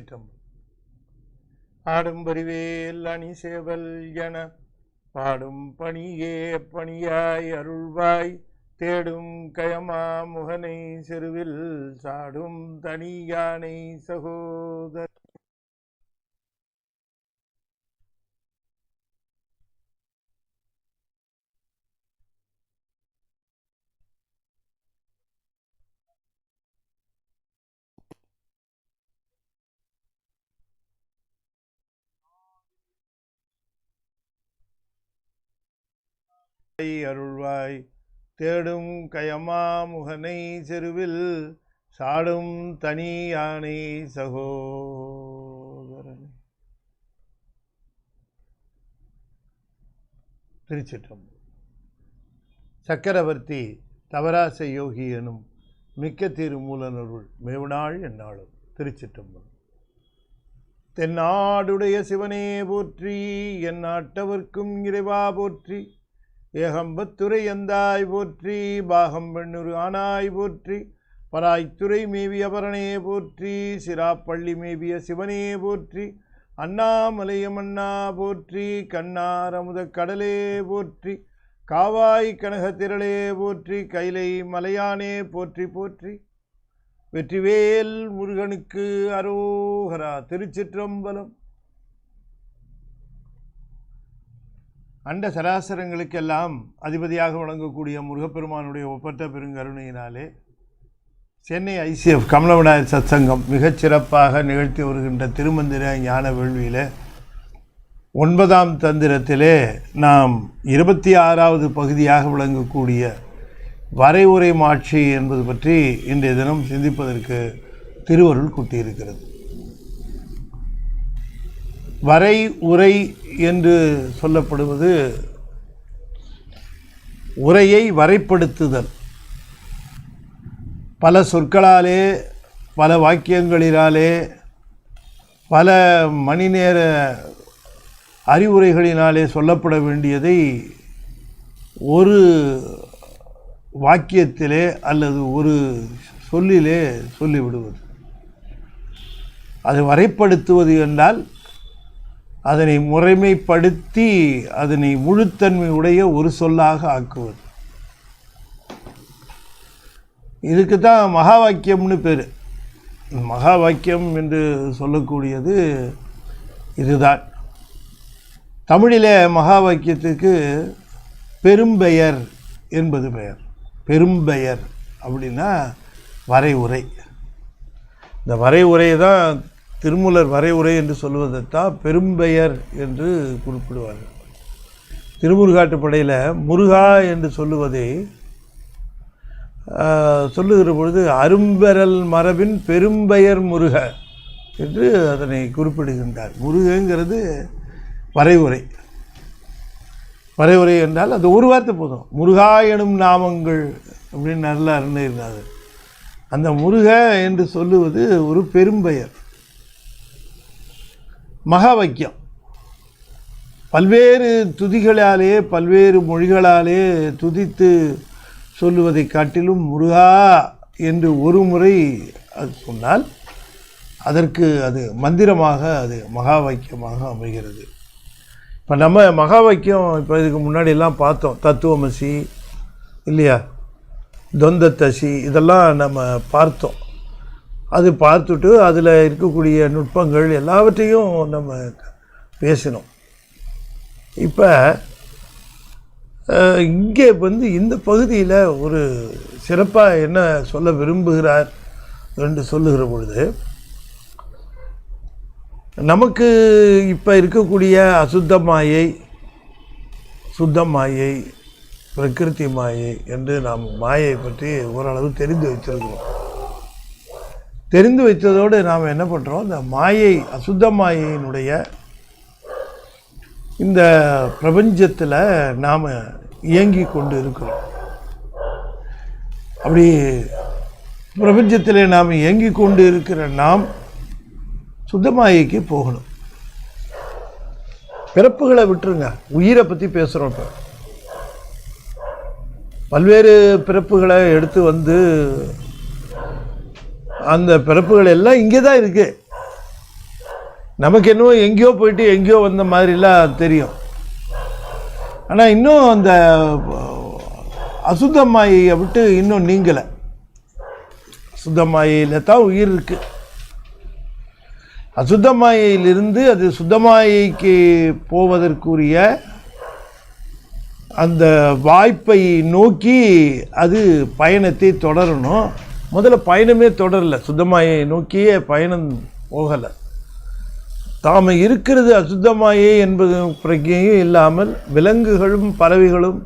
திருச்சிற்றம்பலம். ஆடும் பரிவேல் அணி சேவல் என பாடும் பணியே பணியாய் அருள்வாய் தேடும் கயமா முகனை செருவில் சாடும் தனி யானை சகோதர அருள்வாய் தேடும் கயமா முகனை செருவில் சாடும் தனி யானை சகோதரன். திருச்சிற்றம்பலம். சக்கரவர்த்தி தவராச யோகி எனும் மிக்க திருமூலனருள் மேவுநாள் எந்நாளும். திருச்சிற்றம்பலம். தென்னாடுடைய சிவனே போற்றி, என் நாட்டவர்க்கும் இறைவா போற்றி, ஏகம்பத்துறை எந்தாய் போற்றி, பாகம் பெண்ணுரு ஆனாய் போற்றி, பராய்த்துறை மேவிய பரணே போற்றி, சிராப்பள்ளி மேவிய சிவனே போற்றி, அண்ணாமலையம் அண்ணா போற்றி, கண்ணார் அமுத கடலே போற்றி, காவாய் கனகத்திரளே போற்றி, கைலை மலையானே போற்றி போற்றி, வெற்றிவேல் முருகனுக்கு அரோகரா. திருச்சிற்றம்பலம். அண்ட சராசரங்களுக்கெல்லாம் அதிபதியாக வழங்கக்கூடிய முருகப்பெருமானுடைய ஒப்பற்ற பெருங்கருணையினாலே சென்னை ICF கமலவிநாயகர் சத்சங்கம் மிகச் சிறப்பாக நிகழ்த்தி வருகின்ற திருமந்திர ஞான வேள்வியில் 9ஆம் தந்திரத்திலே நாம் 26வது பகுதியாக விளங்கக்கூடிய வரை உரை மாட்சி என்பது பற்றி இன்றைய தினம் சிந்திப்பதற்கு திருவருள் கூட்டியிருக்கிறது. வரை உரை என்று சொல்லப்படுவது உரையை வரைப்படுத்துதல். பல சொற்களாலே பல வாக்கியங்களினாலே பல மணி நேர அறிவுரைகளினாலே சொல்லப்பட வேண்டியதை ஒரு வாக்கியத்திலே அல்லது ஒரு சொல்லிலே சொல்லிவிடுவது. அது வரைப்படுத்துவது என்றால் அதனை முறைமைப்படுத்தி அதனை முழுத்தன்மையுடைய ஒரு சொல்லாக ஆக்குவது. இதுக்கு தான் மகா வாக்கியம்னு பேர். மகா வாக்கியம் என்று சொல்லக்கூடியது இதுதான். தமிழிலே மகா வாக்கியத்துக்கு பெரும்பெயர் என்பது பெயர். பெரும்பெயர் அப்படின்னா வரை உரை. இந்த வரை உரையை தான் திருமூலர் வரை உரை என்று சொல்வதைத்தான் பெரும்பெயர் என்று குறிப்பிடுவார்கள். திருமுருகாட்டுப்படையில் முருகா என்று சொல்லுவதை சொல்லுகிற பொழுது அரும்பெறல் மரபின் பெரும்பெயர் முருக என்று அதனை குறிப்பிடுகின்றார். முருகங்கிறது வரைவுரை. வரைவுரை என்றால் அது ஒரு வார்த்தை போதும். முருகா எனும் நாமங்கள் அப்படின்னு நல்லா இருந்தார். அந்த முருக என்று சொல்லுவது ஒரு பெரும்பெயர். மகா வாக்கியம் பல்வேறு துதிகளாலே பல்வேறு மொழிகளாலே துதித்து சொல்லுவதை காட்டிலும் முருகா என்று ஒரு முறை அது சொன்னால் அதற்கு அது மந்திரமாக அது மகா வாக்கியமாக அமைகிறது. இப்போ நம்ம மகா வாக்கியம் இப்போ இதுக்கு முன்னாடியெல்லாம் பார்த்தோம். தத்துவமசி இல்லையா, தொந்தத்தசி, இதெல்லாம் நம்ம பார்த்தோம். அது பார்த்துட்டு அதில் இருக்கக்கூடிய நுட்பங்கள் எல்லாவற்றையும் நம்ம பேசினோம். இப்போ இங்கே இந்த பகுதியில் ஒரு சிறப்பாக என்ன சொல்ல விரும்புகிறார் என்று சொல்லுகிற பொழுது, நமக்கு இப்போ இருக்கக்கூடிய அசுத்த மாயை, சுத்த மாயை, பிரகிருதி மாயை என்று நாம் மாயை பற்றி ஓரளவு தெரிந்து வைத்திருக்கிறோம். தெரிந்து வைத்ததோடு நாம் என்ன பண்ணுறோம், இந்த மாயை அசுத்த மாயையினுடைய இந்த பிரபஞ்சத்தில் நாம் இயங்கி கொண்டு இருக்கிறோம். அப்படி பிரபஞ்சத்தில் நாம் இயங்கி கொண்டு இருக்கிற நாம் சுத்தமாயைக்கு போகணும். பிறப்புகளை விட்டுருங்க, உயிரை பற்றி பேசுகிறோம். இப்போ பல்வேறு பிறப்புகளை எடுத்து அந்த பிறப்புகள் எல்லாம் இங்கே தான் இருக்குது. நமக்கு என்னவோ எங்கேயோ போயிட்டு எங்கேயோ வந்த மாதிரிலாம் தெரியும். ஆனால் இன்னும் அந்த அசுத்த மாயையை விட்டு இன்னும் நீங்கலை. அசுத்த மாயையில் தான் உயிர் இருக்குது. அசுத்த மாயையிலிருந்து அது சுத்தமாயைக்கு போவதற்குரிய அந்த வாய்ப்பை நோக்கி அது பயணத்தை தொடரணும். முதல்ல பயணமே தொடரலை, சுத்தமாயை நோக்கியே பயணம் போகலை. தாம் இருக்கிறது அசுத்தமாயே என்பது பிரஜையும் இல்லாமல் விலங்குகளும் பறவைகளும்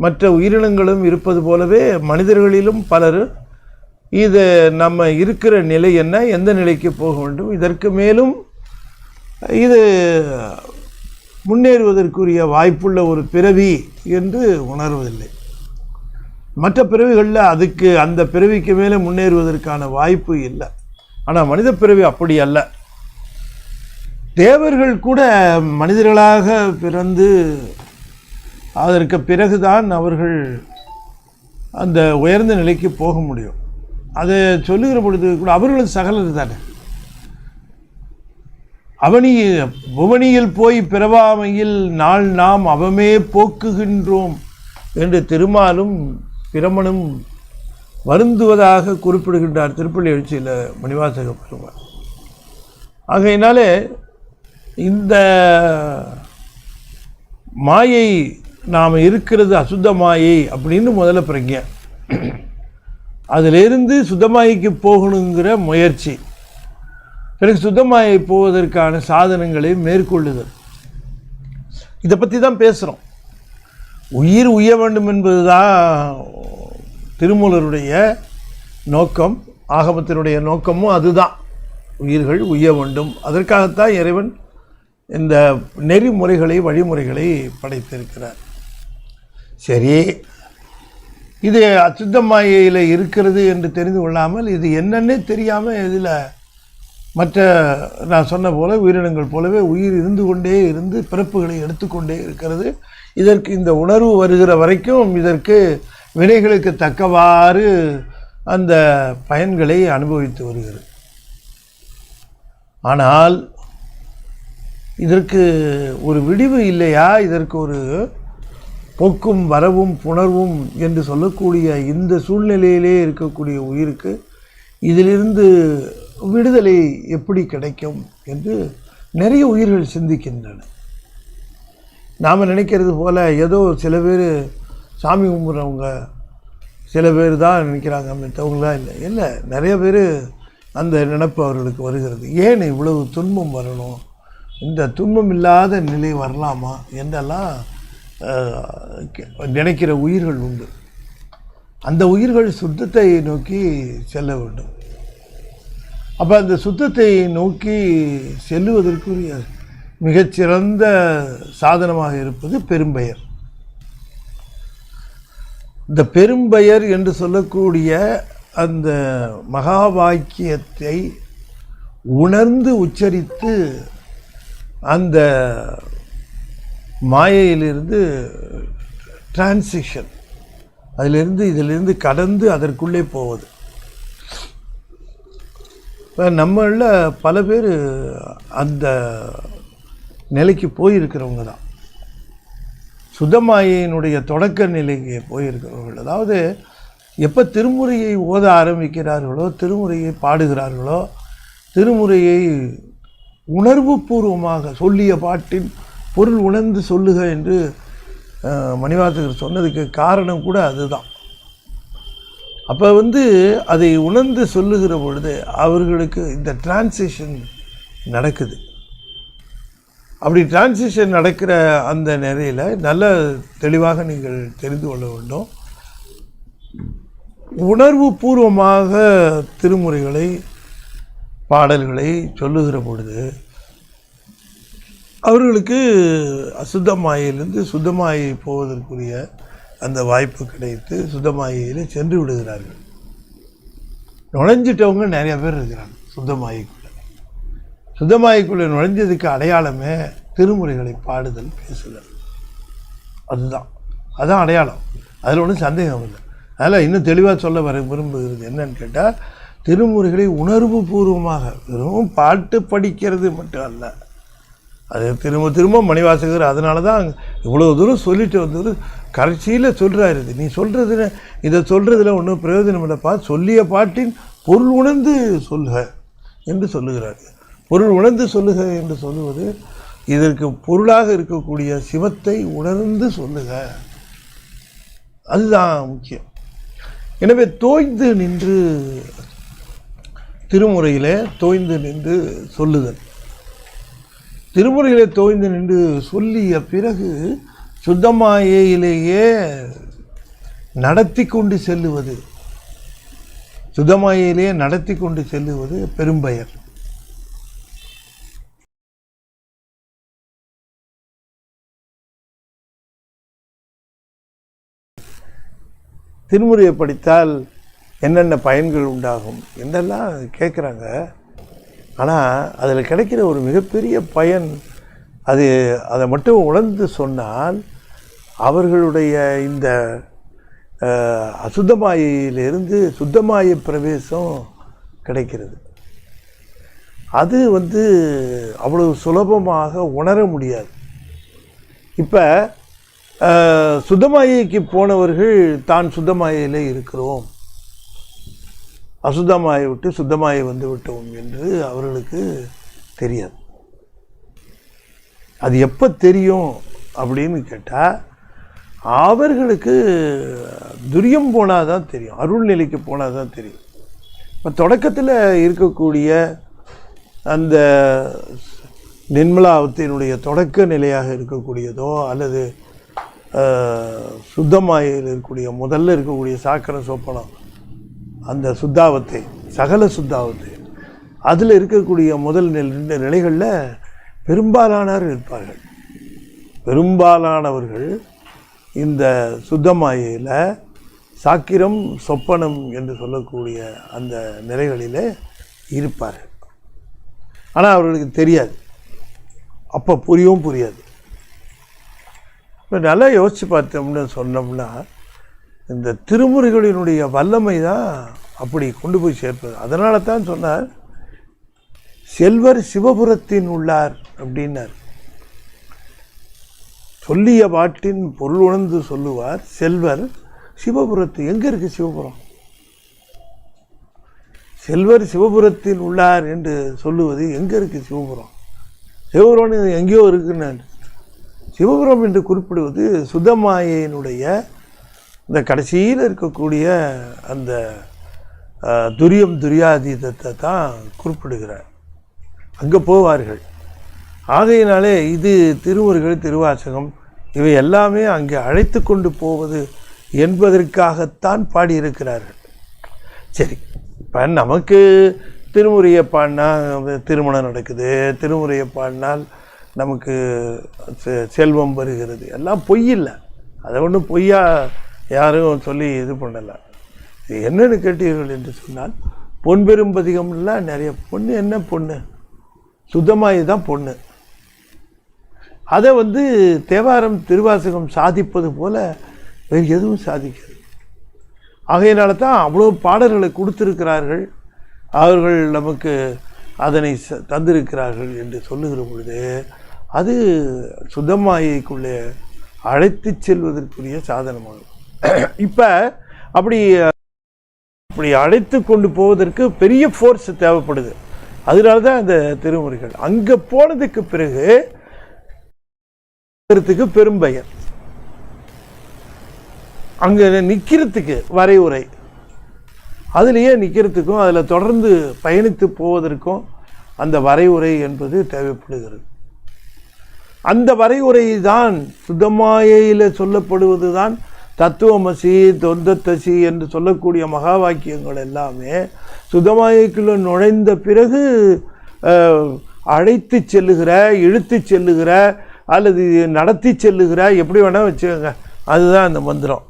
மற்ற உயிரினங்களும் இருப்பது போலவே மனிதர்களிலும் பலர் இது நம்ம இருக்கிற நிலை என்ன, எந்த நிலைக்கு போக வேண்டும், இதற்கு மேலும் இது முன்னேறுவதற்குரிய வாய்ப்புள்ள ஒரு பிறவி என்று உணர்வதில்லை. மற்ற பிறவிகளில் அதுக்கு அந்த பிறவிக்கு மேலே முன்னேறுவதற்கான வாய்ப்பு இல்லை. ஆனால் மனித பிறவி அப்படி அல்ல. தேவர்கள் கூட மனிதர்களாக பிறந்து அதற்கு பிறகுதான் அவர்கள் அந்த உயர்ந்த நிலைக்கு போக முடியும். அதை சொல்லுகிற பொழுது கூட அவர்களும் சகலர் தானே. புவனியில் போய் பிறவாமையில் நாள் நாம் அவமே போக்குகின்றோம் என்று திருமாலும் பிரமனும் வருந்துவதாக குறிப்பிடுகின்றார் திருப்பள்ளி எழுச்சியில் மணிவாசக பெருமாள். ஆகையினாலே இந்த மாயை நாம் இருக்கிறது அசுத்த மாயை அப்படின்னு முதல்ல பிரஜை, அதிலிருந்து சுத்தமாய்க்கு போகணுங்கிற முயற்சி, பிறகு சுத்தமாயை போவதற்கான சாதனங்களை மேற்கொள்ளுதல், இதை பற்றி தான் பேசுகிறோம். உயிர் உய்ய வேண்டும் என்பது தான் திருமூலருடைய நோக்கம், ஆகமத்தினுடைய நோக்கமும் அதுதான். உயிர்கள் உய்ய வேண்டும், அதற்காகத்தான் இறைவன் இந்த நெறிமுறைகளை வழிமுறைகளை படைத்திருக்கிறார். சரி, இது அசுத்த மாயையில் இருக்கிறது என்று தெரிந்து கொள்ளாமல் இது என்னன்னே தெரியாமல் இதில் மற்ற நான் சொன்ன போல உயிரினங்கள் போலவே உயிர் இருந்து கொண்டே இருந்து பிறப்புகளை எடுத்துக்கொண்டே இருக்கிறது. இதற்கு இந்த உணர்வு வருகிற வரைக்கும் இதற்கு வினைகளுக்கு தக்கவாறு அந்த பயன்களை அனுபவித்து வருகிறது. ஆனால் இதற்கு ஒரு விடிவு இல்லையா? இதற்கு ஒரு போக்கும் வரவும் புணர்வும் என்று சொல்லக்கூடிய இந்த சூழ்நிலையிலே இருக்கக்கூடிய உயிருக்கு இதிலிருந்து விடுதலை எப்படி கிடைக்கும் என்று நிறைய உயிர்கள் சிந்திக்கின்றன. நாம் நினைக்கிறது போல் ஏதோ சில பேர் சாமி கும்பிட்றவங்க சில பேர் தான் நினைக்கிறாங்க, மற்றவங்களாம் இல்லை. இல்லை, நிறைய பேர் அந்த நினைப்பு அவர்களுக்கு வருகிறது. ஏன் இவ்வளவு துன்பம் வரணும், இந்த துன்பம் இல்லாத நிலை வரலாமா என்றெல்லாம் நினைக்கிற உயிர்கள் உண்டு. அந்த உயிர்கள் சுத்தத்தை நோக்கி செல்ல வேண்டும். அப்போ அந்த சுத்தத்தை நோக்கி செல்லுவதற்குரிய மிகச்சிறந்த சாதனமாக இருப்பது பெரும்பெயர். இந்த பெரும்பெயர் என்று சொல்லக்கூடிய அந்த மகா வாக்கியத்தை உணர்ந்து உச்சரித்து அந்த மாயையிலிருந்து டிரான்சிஷன், அதிலிருந்து இதிலிருந்து கடந்து அதற்குள்ளே போவது. இப்போ நம்மளில் பல பேர் அந்த நிலைக்கு போயிருக்கிறவங்க தான், சுத்தமாயினுடைய தொடக்க நிலைக்கு போயிருக்கிறவர்கள். அதாவது எப்போ திருமுறையை ஓத ஆரம்பிக்கிறார்களோ, திருமுறையை பாடுகிறார்களோ, திருமுறையை உணர்வு பூர்வமாக சொல்லிய பாட்டின் பொருள் உணர்ந்து சொல்லுக என்று மணிவாசகர் சொன்னதுக்கு காரணம் கூட அதுதான். அப்போ அதை உணர்ந்து சொல்லுகிற பொழுது அவர்களுக்கு இந்த டிரான்சிஷன் நடக்குது. அப்படி டிரான்சிஷன் நடக்கிற அந்த நிலையில் நல்ல தெளிவாக நீங்கள் தெரிந்து கொள்ள வேண்டும். உணர்வு பூர்வமாக திருமுறைகளை பாடல்களை சொல்லுகிற பொழுது அவர்களுக்கு அசுத்தமாயிலிருந்து சுத்தமாயை போவதற்குரிய அந்த வாய்ப்பு கிடைத்து சுத்தமாயிலே சென்று விடுகிறார்கள். நுழைஞ்சிட்டவங்க நிறைய பேர் இருக்கிறாங்க சுத்தமாயிக்குள்ளே. சுத்தமாயிக்குள்ளே நுழைஞ்சதுக்கு அடையாளமே திருமுறைகளை பாடுதல், பேசுதல். அதுதான் அடையாளம். அதில் ஒன்றும் சந்தேகம் இல்லை. அதனால் இன்னும் தெளிவாக சொல்ல விரும்புகிறது என்னன்னு கேட்டால், திருமுறைகளை உணர்வு பூர்வமாக வெறும் பாட்டு படிக்கிறது மட்டும் அல்ல, அது திரும்ப திரும்ப மணிவாசகர் அதனால தான் இவ்வளோ தூரம் சொல்லிட்டு வந்தது கடைசியில் சொல்கிறாரு, நீ சொல்கிறது இதை சொல்கிறதுல ஒன்றும் பிரயோஜனம் இல்லைப்பா, சொல்லிய பாட்டின் பொருள் உணர்ந்து சொல்லுக என்று சொல்லுகிறார். பொருள் உணர்ந்து சொல்லுக என்று சொல்லுவது இதற்கு பொருளாக இருக்கக்கூடிய சிவத்தை உணர்ந்து சொல்லுக, அதுதான் முக்கியம். எனவே தோய்ந்து நின்று திருமுறையிலே தோய்ந்து நின்று சொல்லுதல், திருமுறையிலே தோய்ந்து நின்று சொல்லிய பிறகு சுத்தமாயிலேயே நடத்தி கொண்டு செல்லுவது, சுத்தமாயிலேயே நடத்தி கொண்டு செல்லுவது பெரும்பெயர். திருமுறையை படித்தால் என்னென்ன பயன்கள் உண்டாகும் என்றெல்லாம் கேட்குறாங்க. ஆனால் அதில் கிடைக்கிற ஒரு மிகப்பெரிய பயன், அதை மட்டும் உணர்ந்து சொன்னால் அவர்களுடைய இந்த அசுத்தமாயிலிருந்து சுத்தமாய பிரவேசம் கிடைக்கிறது. அது அவ்வளவு சுலபமாக உணர முடியாது. இப்போ சுத்தமாயைக்கு போனவர்கள் தான் சுத்தமாயிலே இருக்கிறோம், அசுத்தமாயை விட்டு சுத்தமாயை வந்து விட்டோம் என்று அவர்களுக்கு தெரியாது. அது எப்போ தெரியும் அப்படின்னு கேட்டால் அவர்களுக்கு துரியம் போனால் தான் தெரியும், அருள்நிலைக்கு போனால் தான் தெரியும். இப்போ தொடக்கத்தில் இருக்கக்கூடிய அந்த நிர்மலாவத்தினுடைய தொடக்க நிலையாக இருக்கக்கூடியதோ அல்லது சுத்தமாயில் இருக்கக்கூடிய முதல்ல இருக்கக்கூடிய சாக்கர சோப்பனம், அந்த சுத்தாவத்தை சகல சுத்தாவத்தை அதில் இருக்கக்கூடிய முதல் நிலைகளில் பெரும்பாலானவர் இருப்பார்கள். பெரும்பாலானவர்கள் இந்த சுத்தமாயில் சாக்கிரம் சொப்பனம் என்று சொல்லக்கூடிய அந்த நிலைகளில் இருப்பார்கள். ஆனால் அவர்களுக்கு தெரியாது, அப்போ புரியவும் புரியாது. இப்போ நல்லா யோசித்து பார்த்தோம்னு சொன்னோம்னா இந்த திருமுறைகளினுடைய வல்லமை தான் அப்படி கொண்டு போய் சேர்ப்பது. அதனால தான் சொன்னார், செல்வர் சிவபுரத்தின் உள்ளார் அப்படின்னார். சொல்லிய பாட்டின் பொருள் உணர்ந்து சொல்லுவார் செல்வர் சிவபுரத்து. எங்கே இருக்குது சிவபுரம்? செல்வர் சிவபுரத்தில் உள்ளார் என்று சொல்லுவது எங்கே இருக்குது சிவபுரம்? சிவபுரம் எங்கேயோ இருக்குன்னு. சிவபுரம் என்று குறிப்பிடுவது சுத்தமாயினுடைய இந்த கடைசியில் இருக்கக்கூடிய அந்த துரியம் துரியாதீதத்தை தான் குறிப்பிடுகிறார். அங்கே போவார்கள். ஆகையினாலே இது திருமுறைகள் திருவாசகம் இவை எல்லாமே அங்கே அழைத்து கொண்டு போவது என்பதற்காகத்தான் பாடியிருக்கிறார்கள். சரி, இப்போ நமக்கு திருமுறையை பாடினா திருமணம் நடக்குது, திருமுறையை பாடினால் நமக்கு செல்வம் வருகிறது, எல்லாம் பொய் இல்லை. அதை ஒன்றும் பொய்யா யாரும் சொல்லி இது பண்ணலை. இது என்னென்னு கேட்டீர்கள் என்று சொன்னால், பொன் பெரும் பதிகம்லாம் நிறைய பொண்ணு. என்ன பொண்ணு? சுத்தமாயி தான் பொண்ணு. அதை தேவாரம் திருவாசகம் சாதிப்பது போல வேறு எதுவும் சாதிக்கிறது. ஆகையினால தான் அவ்வளோ பாடல்களை கொடுத்திருக்கிறார்கள், அவர்கள் நமக்கு அதனை தந்திருக்கிறார்கள் என்று சொல்லுகிற பொழுது அது சுத்தமாயைக்குள்ளே அழைத்து செல்வதற்குரிய சாதனமாகும். இப்போ அப்படி அழைத்து கொண்டு போவதற்கு பெரிய ஃபோர்ஸ் தேவைப்படுது. அதனால தான் அந்த திருமுறைகள் அங்கே போனதுக்கு பிறகு பெரும்பெயர், அங்கே நிற்கிறதுக்கு வரைவுரை, அதுலேயே நிற்கிறதுக்கும் அதில் தொடர்ந்து பயணித்து போவதற்கும் அந்த வரைவுரை என்பது தேவைப்படுகிறது. அந்த வரைவுரை தான் சுத்தமாயையில் சொல்லப்படுவது தான் தத்துவமசி தொந்தத்தசி என்று சொல்லக்கூடிய மகா வாக்கியங்கள் எல்லாமே சுத்தமாயைக்குள்ள நுழைந்த பிறகு அழைத்து செல்லுகிற, இழுத்து செல்லுகிற அல்லது நடத்தி செல்லுகிற, எப்படி வேணால் வச்சுக்கோங்க, அதுதான் அந்த மந்திரம்.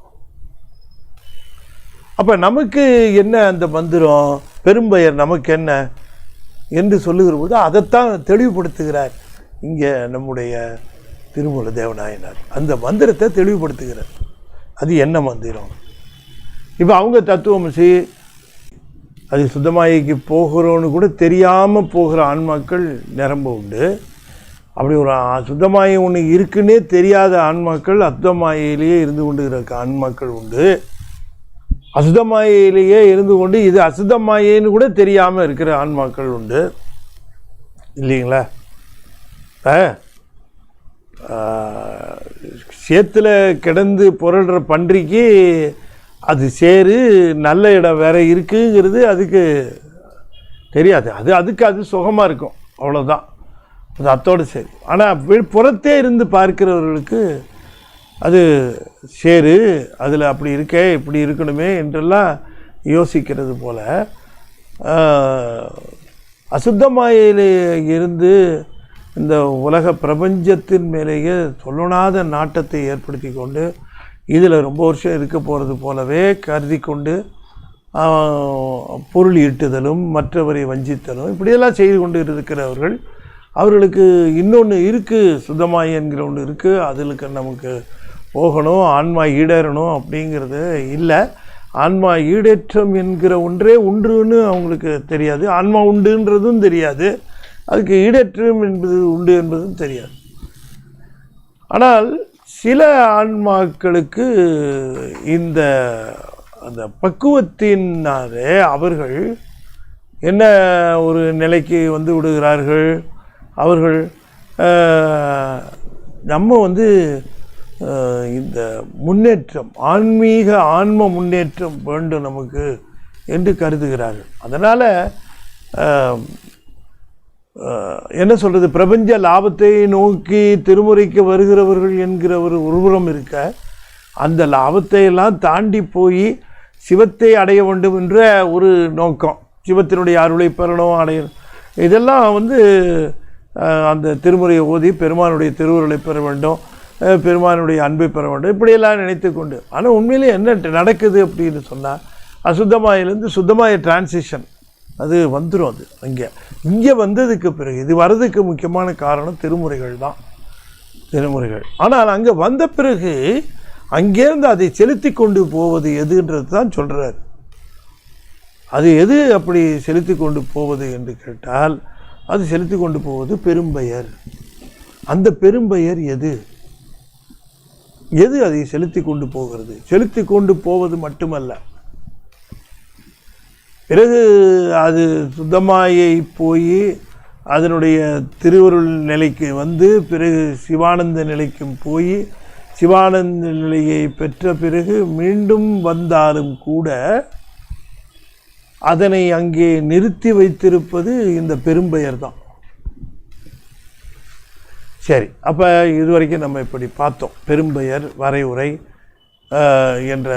அப்போ நமக்கு என்ன அந்த மந்திரம், பெரும்பெயர் நமக்கு என்ன என்று சொல்லுகிற போது அதைத்தான் தெளிவுபடுத்துகிறார் இங்கே நம்முடைய திருமூல தேவநாயனார். அந்த மந்திரத்தை தெளிவுபடுத்துகிறார். அது என்ன மந்திரம்? இப்போ அவங்க தத்துவமசி அது சுத்தமாயைக்கு போகிறோன்னு கூட தெரியாமல் போகிற ஆன்மாக்கள் நிரம்ப உண்டு. அப்படி ஒரு சுத்தமாயை ஒன்று இருக்குன்னே தெரியாத ஆன்மாக்கள் அசுத்தமாயிலேயே இருந்து கொண்டு இருக்க ஆன்மாக்கள் உண்டு. அசுத்தமாயிலேயே இருந்து கொண்டு இது அசுத்தமாயேன்னு கூட தெரியாமல் இருக்கிற ஆன்மாக்கள் உண்டு இல்லைங்களா? சேத்துல கிடந்து புரள்ற பன்றிக்கு அது சேரு நல்ல இடம் வேற இருக்குங்கிறது அதுக்கு தெரியாது. அதுக்கு சுகமாக இருக்கும், அவ்வளோதான். அது அத்தோடு சரி. ஆனால் புறத்தே இருந்து பார்க்கிறவர்களுக்கு அது சேரு, அதில் அப்படி இருக்கே இப்படி இருக்கணுமே என்றெல்லாம் யோசிக்கிறது போல் அசுத்தமாயிலே இருந்து இந்த உலக பிரபஞ்சத்தின் மேலேயே சொல்லணாத நாட்டத்தை ஏற்படுத்தி கொண்டு இதில் ரொம்ப வருஷம் இருக்க போகிறது போலவே கருதி கொண்டு பொருள் ஈட்டுதலும் மற்றவரை வஞ்சித்தலும் இப்படியெல்லாம் செய்து கொண்டு இருக்கிறவர்கள், அவர்களுக்கு இன்னொன்று இருக்குது, சுத்தமாய் என்கிற ஒன்று இருக்குது, அதுக்கு நமக்கு போகணும், ஆன்மா ஈடேறணும் அப்படிங்கிறது இல்லை. ஆன்மா ஈடேற்றம் என்கிற ஒன்றே உண்டுன்னு அவங்களுக்கு தெரியாது, ஆன்மா உண்டுன்றதும் தெரியாது, அதுக்கு ஈடேற்றம் என்பது உண்டு என்பதும் தெரியாது. ஆனால் சில ஆன்மாக்களுக்கு இந்த அந்த பக்குவத்தினாலே அவர்கள் என்ன ஒரு நிலைக்கு வந்து விடுகிறார்கள். அவர்கள் நம்ம இந்த முன்னேற்றம், ஆன்ம முன்னேற்றம் வேண்டும் நமக்கு என்று கருதுகிறார்கள். அதனால் என்ன சொல்கிறது, பிரபஞ்ச லாபத்தை நோக்கி திருமுறைக்கு வருகிறவர்கள் என்கிற ஒருபுறம் இருக்க, அந்த லாபத்தை எல்லாம் தாண்டி போய் சிவத்தை அடைய வேண்டும் என்ற ஒரு நோக்கம், சிவத்தினுடைய அருளை பெறணும், அடையணும், இதெல்லாம் அந்த திருமுறையை ஓதி பெருமானுடைய திருவுருளை பெற வேண்டும், பெருமானுடைய அன்பை பெற வேண்டும், இப்படியெல்லாம் நினைத்து கொண்டு. ஆனால் உண்மையிலே என்ன நடக்குது அப்படின்னு சொன்னால், அசுத்தமாயிலேருந்து சுத்தமாய டிரான்சிஷன் அது வந்துடும். அது இங்கே வந்ததுக்கு பிறகு இது வர்றதுக்கு முக்கியமான காரணம் திருமுறைகள் தான், திருமுறைகள். ஆனால் அங்கே வந்த பிறகு அங்கேருந்து அதை செலுத்தி கொண்டு போவது எதுன்றது தான் சொல்கிறார். அது எது அப்படி செலுத்தி கொண்டு போவது என்று கேட்டால், அது செலுத்தி கொண்டு போவது பெரும்பெயர். அந்த பெரும்பெயர் எது அதை செலுத்தி கொண்டு போகிறது? செலுத்தி கொண்டு போவது மட்டுமல்ல, பிறகு அது சுத்தமாயை போய் அதனுடைய திருவருள் நிலைக்கு வந்து பிறகு சிவானந்த நிலைக்கும் போய் சிவானந்த நிலையை பெற்ற பிறகு மீண்டும் வந்தாலும் கூட அதனை அங்கே நிறுத்தி வைத்திருப்பது இந்த பெரும்பெயர் தான். சரி, அப்போ இதுவரைக்கும் நம்ம இப்படி பார்த்தோம். பெரும்பெயர், வரையுறை என்ற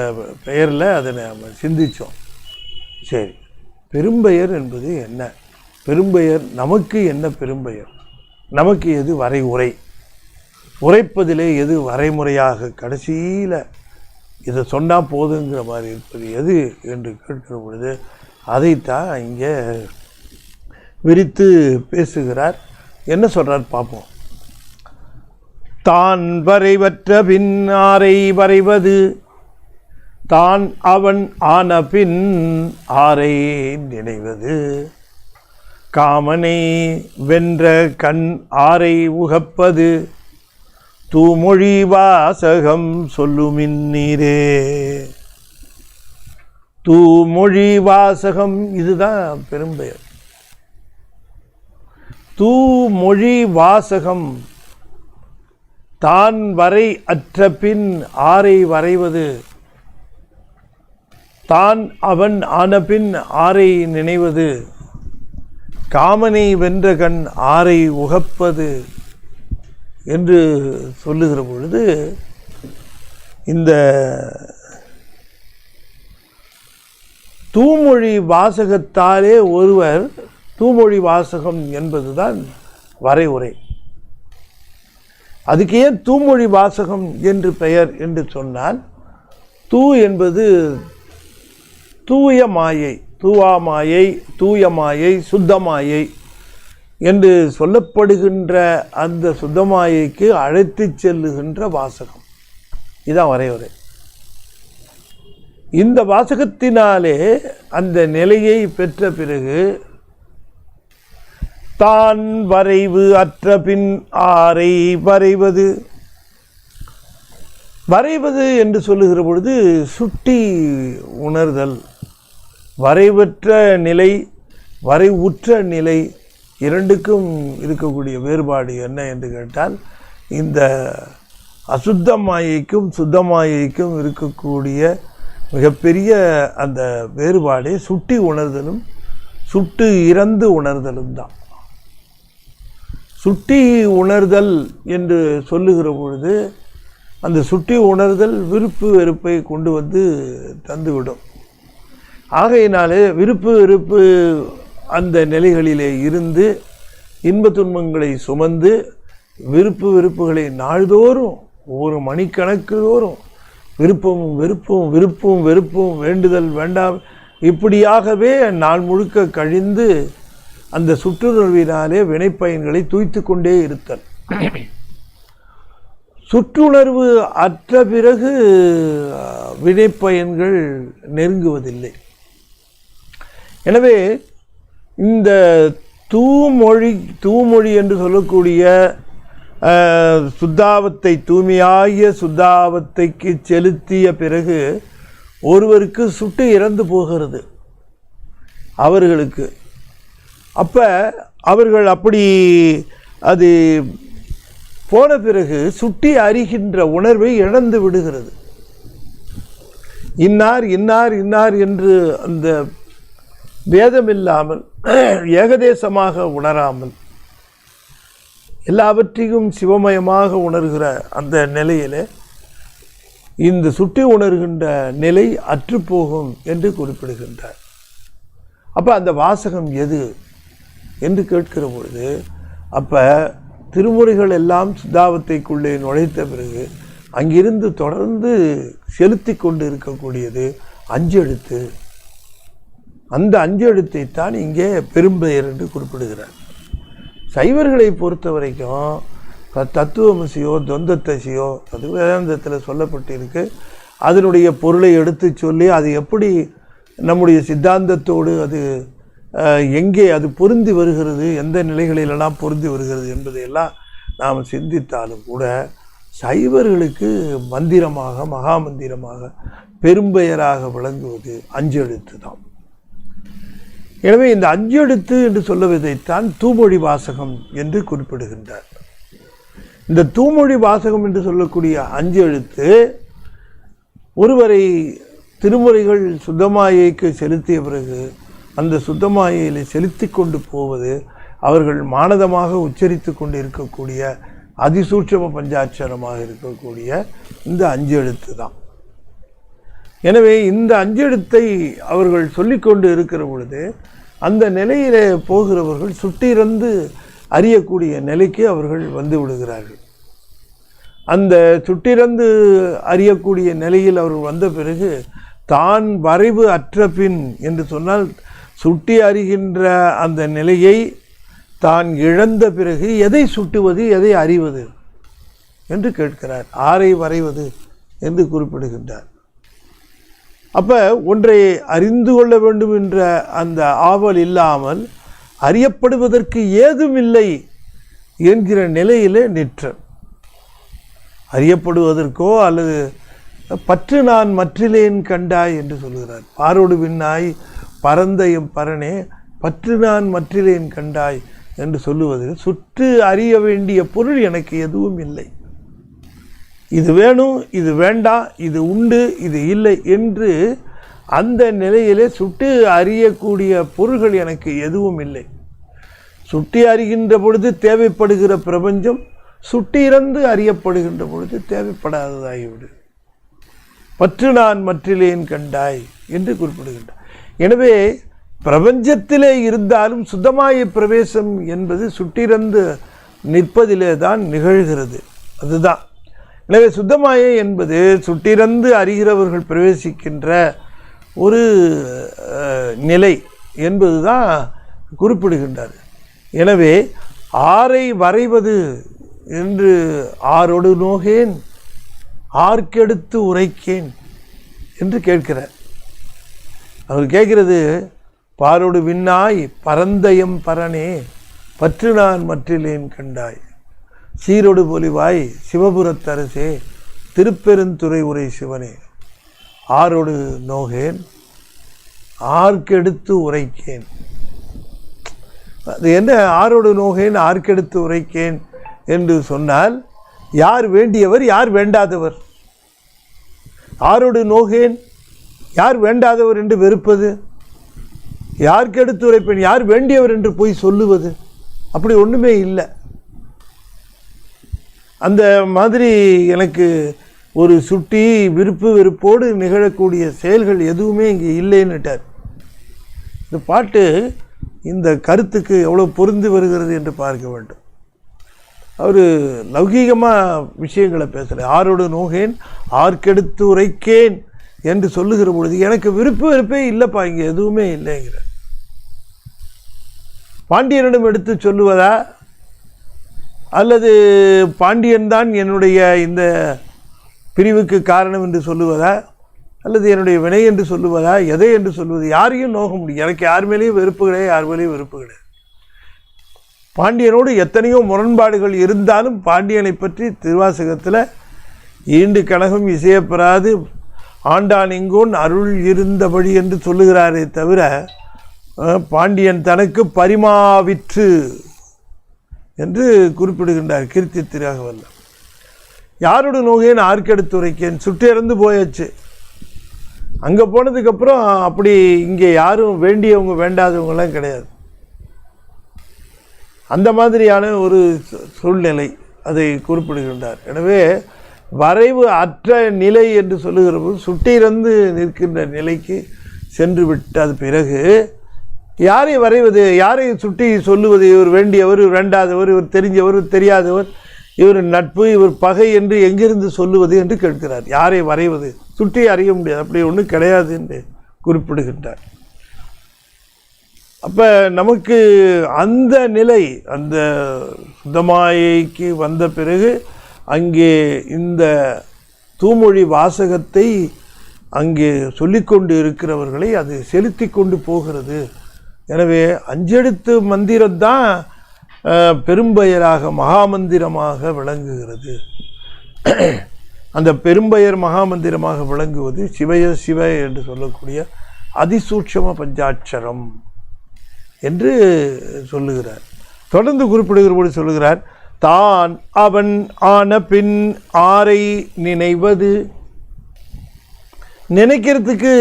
பெயரில் அதை நம்ம சிந்தித்தோம். சரி, பெரும்பெயர் என்பது என்ன? பெரும்பெயர் நமக்கு என்ன பெரும்பெயர்? நமக்கு எது வரையுறை? உரைப்பதிலே எது வரைமுறையாக கடைசியில் இதை சொன்னால் போதுங்கிற மாதிரி இருப்பது எது என்று கேட்கிற பொழுது அதைத்தான் இங்கே விரித்து பேசுகிறார். என்ன சொல்கிறார் பார்ப்போம். தான் வரைவற்ற பின் ஆரை வரைவது, தான் அவன் ஆன பின் ஆரை நினைவது, காமனை வென்ற கண் ஆரை உகப்பது, தூமொழி வாசகம் சொல்லுமின் நீரே. தூமொழி வாசகம் இதுதான் பெரும்பெயர். தூமொழி வாசகம், தான் வரை அற்ற பின் ஆரை வரைவது, தான் அவன் ஆன பின் ஆரை நினைவது, காமனை வென்ற கண் ஆரை உகப்பது என்று சொல்லுகிற பொழுது இந்த தூமொழி வாசகத்தாலே ஒருவர், தூமொழி வாசகம் என்பதுதான் வரையுறை. அதுக்கு ஏன் தூமொழி வாசகம் என்று பெயர் என்று சொன்னால், தூ என்பது தூய மாயை, தூவாமாயை, தூய மாயை, சுத்தமாயை என்று சொல்லப்படுகின்ற அந்த சுத்தமாயைக்கு அழைத்து செல்லுகின்ற வாசகம். இதுதான் வரையுறை. இந்த வாசகத்தினாலே அந்த நிலையை பெற்ற பிறகு தான் வரைவு அற்ற பின் ஆரை வரைவது. வரைவது என்று சொல்லுகிற பொழுது சுட்டி உணர்தல். வரைவற்ற நிலை, வரைவுற்ற நிலை இரண்டுக்கும் இருக்கக்கூடிய வேறுபாடு என்ன என்று கேட்டால், இந்த அசுத்த மாயைக்கும் சுத்த மாயைக்கும் இருக்கக்கூடிய மிகப்பெரிய அந்த வேறுபாடே சுட்டி உணர்தலும் சுட்டு இறந்து உணர்தலும் தான். சுட்டி உணர்தல் என்று சொல்லுகிற பொழுது அந்த சுட்டி உணர்தல் விருப்பு வெறுப்பை கொண்டு வந்து தந்துவிடும். ஆகையினாலே விருப்பு வெறுப்பு அந்த நிலைகளிலே இருந்து இன்ப துன்பங்களை சுமந்து விருப்பு வெறுப்புகளை நாள்தோறும் ஒவ்வொரு மணிக்கணக்கு தோறும் விருப்பமும் வெறுப்பும் விருப்பும் வெறுப்பும் வேண்டுதல் வேண்டாம் இப்படியாகவே நாள் முழுக்க கழிந்து அந்த சுற்றுணர்வினாலே வினைப்பயன்களை தூய்த்து கொண்டே இருத்தல். சுற்றுணர்வு அற்ற பிறகு வினைப்பயன்கள் நெருங்குவதில்லை. எனவே இந்த தூமொழி என்று சொல்லக்கூடிய சுத்தாவத்தை தூய்மையாகிய சுத்தாவத்தைக்கு செலுத்திய பிறகு ஒருவருக்கு சுட்டு இறந்து போகிறது அவர்களுக்கு. அப்போ அவர்கள் அப்படி அது போன பிறகு சுட்டி அறிகின்ற உணர்வை இழந்து விடுகிறது. இன்னார் இன்னார் இன்னார் என்று அந்த வேதமில்லாமல் ஏகதேசமாக உணராமல் எல்லாவற்றையும் சிவமயமாக உணர்கிற அந்த நிலையிலே இந்த சுட்டி உணர்கின்ற நிலை அற்றுப்போகும் என்று குறிப்பிடுகின்றார். அப்போ அந்த வாசகம் எது என்று கேட்கிற பொழுது, அப்போ திருமுறைகள் எல்லாம் சுத்தாவத்தைக்குள்ளே நுழைத்த பிறகு அங்கிருந்து தொடர்ந்து செலுத்தி கொண்டு இருக்கக்கூடியது அஞ்செழுத்து. அந்த அஞ்செழுத்தை தான் இங்கே பெரும்பெயர் என்று குறிப்பிடுகிறார். சைவர்களை பொறுத்த வரைக்கும் தத்துவமசியோ தொந்தத்தசியோ அது வேதாந்தத்தில் சொல்லப்பட்டிருக்கு. அதனுடைய பொருளை எடுத்து சொல்லி அது எப்படி நம்முடைய சித்தாந்தத்தோடு அது எங்கே அது பொருந்தி வருகிறது, எந்த நிலைகளிலெல்லாம் பொருந்தி வருகிறது என்பதையெல்லாம் நாம் சிந்தித்தாலும் கூட சைவர்களுக்கு மந்திரமாக மகா மந்திரமாக பெரும்பெயராக விளங்குவது அஞ்செழுத்து தான். எனவே இந்த அஞ்செழுத்து என்று சொல்லுவதைத்தான் தூமொழி வாசகம் என்று குறிப்பிடுகின்றார். இந்த தூமொழி வாசகம் என்று சொல்லக்கூடிய அஞ்செழுத்து ஒருவரை திருமுறைகள் சுத்தமாயைக்கு செலுத்திய பிறகு அந்த சுத்தமாயையில் செலுத்தி கொண்டு போவது அவர்கள் மானதமாக உச்சரித்து கொண்டு இருக்கக்கூடிய அதிசூட்சம பஞ்சாட்சரமாக இருக்கக்கூடிய இந்த அஞ்செழுத்து தான். எனவே இந்த அஞ்செழுத்தை அவர்கள் சொல்லிக்கொண்டு இருக்கிற பொழுது அந்த நிலையிலே போகிறவர்கள் சுட்டிறந்து அறியக்கூடிய நிலைக்கு அவர்கள் வந்து விடுகிறார்கள். அந்த சுட்டிறந்து அறியக்கூடிய நிலையில் அவர்கள் வந்த பிறகு தான் வரைவு அற்ற பின் என்று சொன்னால் சுட்டி அறிகின்ற அந்த நிலையை தான் இழந்த பிறகு எதை சுட்டுவது எதை அறிவது என்று கேட்கிறார். ஆரை வரைவது என்று குறிப்பிடுகின்றார். அப்போ ஒன்றை அறிந்து கொள்ள வேண்டும் என்ற அந்த ஆவல் இல்லாமல் அறியப்படுவதற்கு ஏதுமில்லை என்கிற நிலையிலே நிற்றன். அறியப்படுவதற்கோ அல்லது பற்று நான் மற்றிலேன் கண்டாய் என்று சொல்கிறார். பாரோடு விண்ணாய் பரந்த எம் பரனே பற்று நான் மற்றிலேன் கண்டாய் என்று சொல்லுவது சுற்று அறிய வேண்டிய பொருள் எனக்கு எதுவும் இல்லை, இது வேணும் இது வேண்டாம், இது உண்டு இது இல்லை என்று அந்த நிலையிலே சுட்டு அறியக்கூடிய பொருள்கள் எனக்கு எதுவும் இல்லை. சுட்டி அறிகின்ற பொழுது தேவைப்படுகிற பிரபஞ்சம் சுட்டிறந்து அறியப்படுகின்ற பொழுது தேவைப்படாததாகிவிடு. பற்று நான் மற்றிலேன் கண்டாய் என்று குறிப்பிடுகின்றார். எனவே பிரபஞ்சத்திலே இருந்தாலும் சுத்தமாய பிரவேசம் என்பது சுட்டிறந்து நிற்பதிலே தான் நிகழ்கிறது. அதுதான். எனவே சுத்தமாயை என்பது சுட்டிறந்து அறிகிறவர்கள் பிரவேசிக்கின்ற ஒரு நிலை என்பது தான் குறிப்பிடுகின்றார். எனவே ஆரை வரைவது என்று ஆரோடு நோகேன் ஆர்க்கெடுத்து உரைக்கேன் என்று கேட்கிறார். அவர் கேட்குறது, பாரோடு விண்ணாய் பரந்தயம் பரனே பற்று நான் மற்றிலேன் கண்டாய், சீரோடு பொலிவாய் சிவபுரத்தரசே திருப்பெருந்துறை உரை சிவனே, ஆரோடு நோகேன் ஆர்க்கெடுத்து உரைக்கேன். அது என்ன ஆரோடு நோகேன் ஆர்க்கெடுத்து உரைக்கேன் என்று சொன்னால், யார் வேண்டியவர் யார் வேண்டாதவர்? ஆரோடு நோகேன் யார் வேண்டாதவர் என்று வெறுப்பது, யார்க்கெடுத்து உரைப்பேன் யார் வேண்டியவர் என்று போய் சொல்லுவது, அப்படி ஒன்றுமே இல்லை. அந்த மாதிரி எனக்கு ஒரு சுட்டி விருப்பு வெறுப்போடு நிகழக்கூடிய செயல்கள் எதுவுமே இங்கே இல்லைன்னுட்டார். இந்த பாட்டு இந்த கருத்துக்கு எவ்வளோ பொருந்தி வருகிறது என்று பார்க்க வேண்டும். அவர் லௌகீகமாக விஷயங்களை பேசுகிறார். ஆரோடு நோகேன் ஆர்க்கெடுத்து உரைக்கேன் என்று சொல்லுகிற பொழுது எனக்கு விருப்பு வெறுப்பே இல்லைப்பா, இங்கே எதுவுமே இல்லைங்கிற. பாண்டியனிடம் எடுத்து சொல்லுவதா, அல்லது பாண்டியன் தான் என்னுடைய இந்த பிரிவுக்கு காரணம் என்று சொல்லுவதா, அல்லது என்னுடைய வினை என்று சொல்லுவதா, எதை என்று சொல்வது? யாரையும் நோக முடியும். எனக்கு யார் மேலேயும் வெறுப்பு கிடையாது, யார் மேலேயும் வெறுப்பு கிடையாது. பாண்டியனோடு எத்தனையோ முரண்பாடுகள் இருந்தாலும் பாண்டியனை பற்றி திருவாசகத்தில் ஈண்டு கனகம் இசையப்பெறாது ஆண்டான் எங்கோன் அருள் இருந்தபடி என்று சொல்லுகிறாரே தவிர, பாண்டியன் தனக்கு பரிமாவிற்று என்று குறிப்பிடுகின்றார் கீர்த்தி திராகவல்ல. யாரோடு நோகேன் ஆர்க்கெடுத்து உரைக்கேன், சுட்டு இறந்து போயாச்சு. அங்கே போனதுக்கப்புறம் அப்படி இங்கே யாரும் வேண்டியவங்க வேண்டாதவங்களாம் கிடையாது. அந்த மாதிரியான ஒரு சூழ்நிலை அதை குறிப்பிடுகின்றார். எனவே வரைவு அற்ற நிலை என்று சொல்லுகிற போது சுட்டிறந்து நிற்கின்ற நிலைக்கு சென்று விட்டது பிறகு யாரை வரைவது, யாரை சுட்டி சொல்லுவது? இவர் வேண்டியவர், இவர் வேண்டாதவர், இவர் தெரிஞ்சவர், இவர் தெரியாதவர், இவர் நட்பு, இவர் பகை என்று எங்கிருந்து சொல்லுவது என்று கேட்கிறார். யாரை வரைவது? சுட்டி அறிய முடியாது, அப்படி ஒன்றும் கிடையாது என்று குறிப்பிடுகின்றார். அப்போ நமக்கு அந்த நிலை, அந்த சுத்தமாயைக்கு வந்த பிறகு அங்கே இந்த தூமொழி வாசகத்தை அங்கே சொல்லிக்கொண்டு இருக்கிறவர்களை அது செலுத்தி கொண்டு போகிறது. எனவே அஞ்செழுத்து மந்திரம்தான் பெரும்பெயராக மகாமந்திரமாக விளங்குகிறது. அந்த பெரும்பெயர் மகாமந்திரமாக விளங்குவது சிவய சிவ என்று சொல்லக்கூடிய அதிசூட்சம பஞ்சாட்சரம் என்று சொல்லுகிறார். தொடர்ந்து குறிப்பிடுகிற போது சொல்லுகிறார், தான் அவன் ஆன பின் ஆரை நினைவது. நினைக்கிறதுக்கு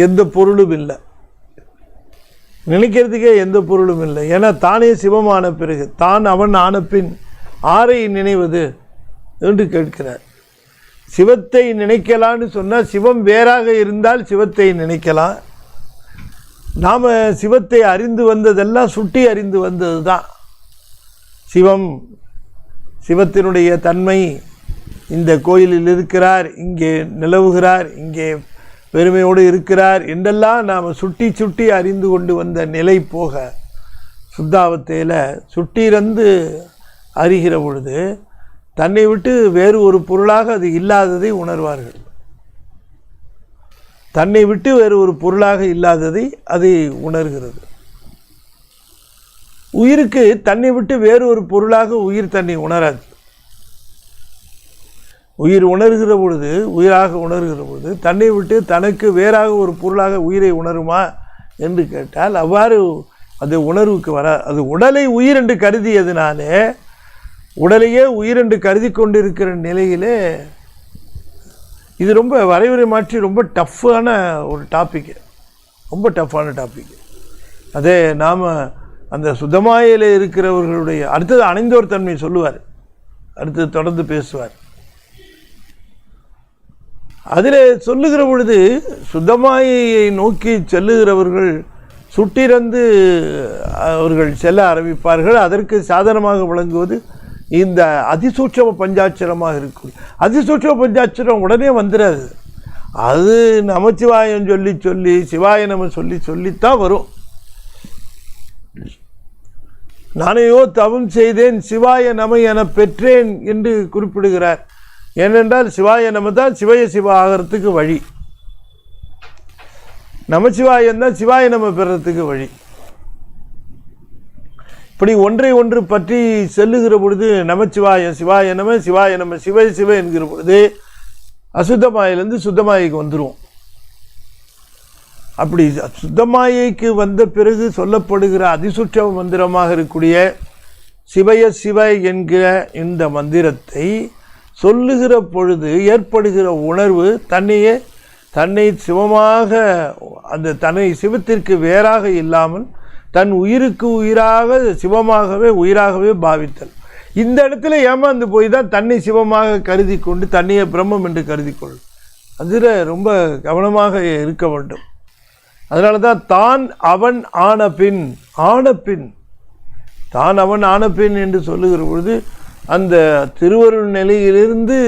எந்த பொருளும் இல்லை, நினைக்கிறதுக்கே எந்த பொருளும் இல்லை. ஏன்னா தானே சிவமான பிறகு தான் அவன் ஆன பின் ஆரை நினைவது என்று கேட்கிறார். சிவத்தை நினைக்கலான்னு சொன்னால், சிவம் வேறாக இருந்தால் சிவத்தை நினைக்கலாம். நாம் சிவத்தை அறிந்து வந்ததெல்லாம் சுட்டி அறிந்து வந்தது தான். சிவம், சிவத்தினுடைய தன்மை, இந்த கோயிலில் இருக்கிறார், இங்கே நிலவுகிறார், இங்கே பெருமையோடு இருக்கிறார் என்றெல்லாம் நாம் சுட்டி சுட்டி அறிந்து கொண்டு வந்த நிலை போக, சுத்தாவத்தையில் சுட்டிறந்து அறிகிற பொழுது தன்னை விட்டு வேறு ஒரு பொருளாக அது இல்லாததை உணர்வார்கள். தன்னை விட்டு வேறு ஒரு பொருளாக இல்லாததை அது உணர்கிறது. உயிருக்கு தன்னை விட்டு வேறு ஒரு பொருளாக உயிர் தன்னை உணராது. உயிர் உணர்கிற பொழுது, உயிராக உணர்கிற பொழுது தன்னை விட்டு தனக்கு வேறாக ஒரு பொருளாக உயிரை உணருமா என்று கேட்டால் அவ்வாறு அது உணர்வுக்கு வர. அது உடலை உயிர் என்று கருதியதுனாலே, உடலையே உயிர் என்று கருதி கொண்டிருக்கிற நிலையிலே இது ரொம்ப வரைவுரை மாற்றி ரொம்ப டஃப்பான ஒரு டாப்பிக்கு, ரொம்ப டஃப்பான டாபிக். அதே நாம் அந்த சுத்தமாயில் இருக்கிறவர்களுடைய அடுத்தது அணைந்தோர் தன்மை சொல்லுவார், அடுத்தது தொடர்ந்து பேசுவார். அதில் சொல்லுகிற பொழுது சுத்தமாயை நோக்கி செல்லுகிறவர்கள் சுட்டிறந்து அவர்கள் செல்ல ஆரம்பிப்பார்கள். அதற்கு சாதனமாக விளங்குவது இந்த அதிசூட்சம பஞ்சாட்சரமாக இருக்கும். அதிசூட்சம பஞ்சாட்சரம் உடனே வந்துடாது. அது நமச்சிவாயம் சொல்லி சொல்லி சிவாய நம சொல்லி சொல்லித்தான் வரும். நானையோ தவம் செய்தேன் சிவாய நம என பெற்றேன் என்று குறிப்பிடுகிறார். ஏனென்றால் சிவாய நம தான் சிவய சிவ ஆகிறதுக்கு வழி. நமச்சிவாயம் தான் சிவாய நம்ம பெறத்துக்கு வழி. இப்படி ஒன்றை ஒன்று பற்றி செல்லுகிற பொழுது நமச்சிவாயம் சிவாய நம சிவாய நம சிவ சிவ என்கிற பொழுது அசுத்தமாயிலிருந்து சுத்தமாய்க்கு வந்துடும். அப்படி சுத்தமாயைக்கு வந்த பிறகு சொல்லப்படுகிற அதிசுற்ற மந்திரமாக இருக்கக்கூடிய சிவய சிவ என்கிற இந்த மந்திரத்தை சொல்லுகிற பொழுது ஏற்படுகிற உணர்வு தன்னை சிவமாக அந்த தன்னை சிவத்திற்கு வேறாக இல்லாமல் தன் உயிருக்கு உயிராக சிவமாகவே உயிராகவே பாவித்தல். இந்த இடத்துல ஏமாந்து போய் தான் தன்னை சிவமாக கருதி கொண்டு தன்னையே பிரம்மம் என்று கருதி கொள்ளும். அதில் ரொம்ப கவனமாக இருக்க வேண்டும். அதனால தான் தான் அவன் ஆனபின் தான் அவன் ஆனபின் என்று சொல்லுகிற பொழுது அந்த திருவருள் நிலையிலிருந்து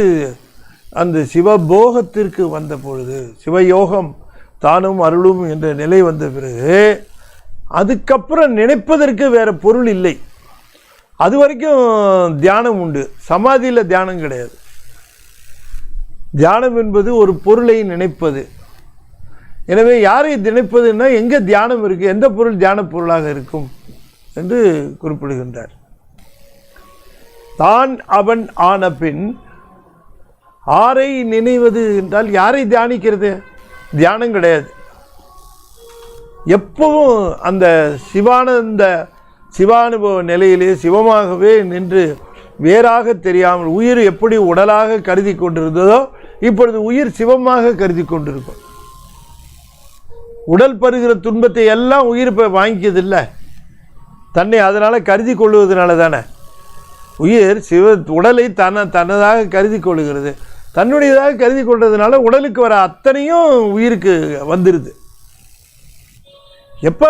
அந்த சிவபோகத்திற்கு வந்த பொழுது சிவயோகம் தானும் அருளும் என்ற நிலை வந்த பிறகு அதுக்கப்புறம் நினைப்பதற்கு வேறு பொருள் இல்லை. அது வரைக்கும் தியானம் உண்டு. சமாதியில் தியானம் கிடையாது. தியானம் என்பது ஒரு பொருளை நினைப்பது. எனவே யாரை நினைப்பதுன்னா எங்கே தியானம் இருக்குது, எந்த பொருள் தியான பொருளாக இருக்கும் என்று குறிப்பிடுகின்றார். தான் அவன் ஆன பின் ஆரை நினைவது என்றால் யாரை தியானிக்கிறது? தியானம் கிடையாது. எப்பவும் அந்த சிவானுபவ நிலையிலே சிவமாகவே நின்று வேறாக தெரியாமல் உயிர் எப்படி உடலாக கருதி கொண்டிருந்ததோ இப்பொழுது உயிர் சிவமாக கருதி கொண்டிருக்கும். உடல் பருகிற துன்பத்தை எல்லாம் உயிர் இப்போ வாங்கிக்கதில்லை, தன்னை அதனால் கருதி கொள்வதனால தானே. உயிர் உடலை தன்னதாக கருதி கொள்ளுகிறது. தன்னுடையதாக கருதி கொள்றதுனால உடலுக்கு வர அத்தனையும் உயிருக்கு வந்துடுது. எப்போ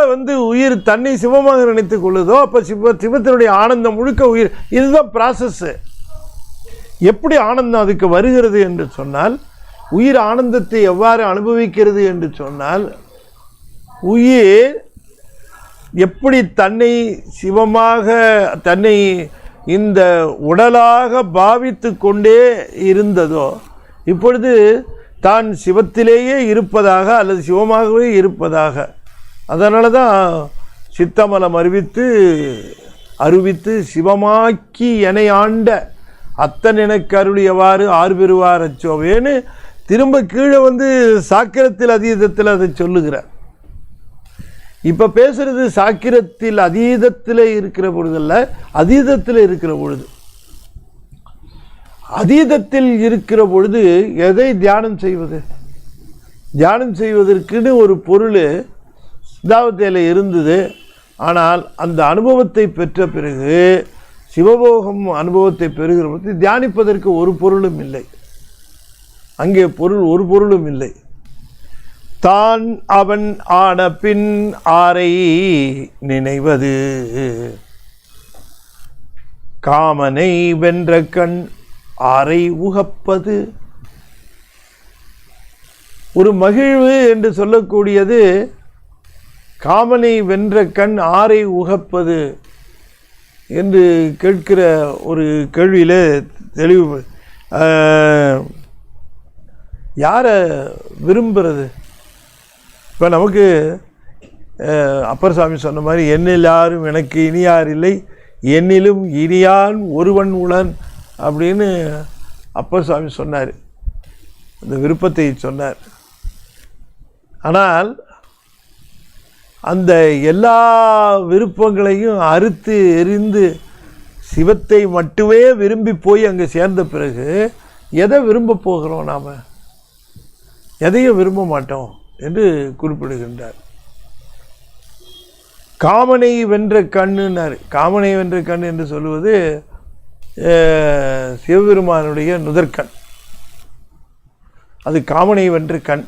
உயிர் தன்னை சிவமாக நினைத்து கொள்ளுதோ அப்போ சிவத்தினுடைய ஆனந்தம் முழுக்க உயிர். இதுதான் ப்ராசஸ்ஸு. எப்படி ஆனந்தம் அதுக்கு வருகிறது என்று சொன்னால், உயிர் ஆனந்தத்தை எவ்வாறு அனுபவிக்கிறது என்று சொன்னால், உயிர் எப்படி தன்னை சிவமாக தன்னை இந்த உடலாக பாவித்து கொண்டே இருந்ததோ இப்பொழுது தான் சிவத்திலேயே இருப்பதாக அல்லது சிவமாகவே இருப்பதாக. அதனால தான் சித்தமலம் அருவித்து சிவமாக்கி எனை ஆண்ட அத்தன் எனக்கு அருளியவாறு ஆறு பெறுவார் அச்சோவேன்னு திரும்ப கீழே சாக்கிரத்தில் அதீதத்தில் அதை சொல்லுகிறார். இப்போ பேசுறது சாக்கிரத்தில் அதீதத்தில் இருக்கிற பொழுதல்ல, அதீதத்தில் இருக்கிற பொழுது. அதீதத்தில் இருக்கிற பொழுது எதை தியானம் செய்வது? தியானம் செய்வதற்குன்னு ஒரு பொருள் சித்தாவத்தையில் இருந்தது. ஆனால் அந்த அனுபவத்தை பெற்ற பிறகு சிவபோகம் அனுபவத்தை பெறுகிற பொழுது தியானிப்பதற்கு ஒரு பொருளும் இல்லை. அங்கே ஒரு பொருளும் இல்லை. தான் அவன் ஆன பின் ஆரை நினைவது காமனை வென்ற கண் ஆரை உகப்பது. ஒரு மகிழ்வு என்று சொல்லக்கூடியது காமனை வென்ற கண் ஆரை உகப்பது என்று கேட்கிற ஒரு கேள்வியில் தெளிவு. யாரை விரும்புகிறது? இப்போ நமக்கு அப்பர் சாமி சொன்ன மாதிரி என்னில் யாரும் எனக்கு இனியார் இல்லை, என்னிலும் இனியான் ஒருவன் உளன் அப்படின்னு அப்பர் சாமி சொன்னார். அந்த விருப்பத்தை சொன்னார். ஆனால் அந்த எல்லா விருப்பங்களையும் அறுத்து எரிந்து சிவத்தை மட்டுமே விரும்பி போய் அங்கே சேர்ந்த பிறகு எதை விரும்ப போகிறோம்? நாம் எதையும் விரும்ப மாட்டோம் என்று குறிப்பிடுகின்றார். காமனை வென்ற கண்ணுன்னார். காமனை வென்ற கண் என்று சொல்லுவது சிவபெருமானுடைய நுதற்கண். அது காமனை வென்ற கண்.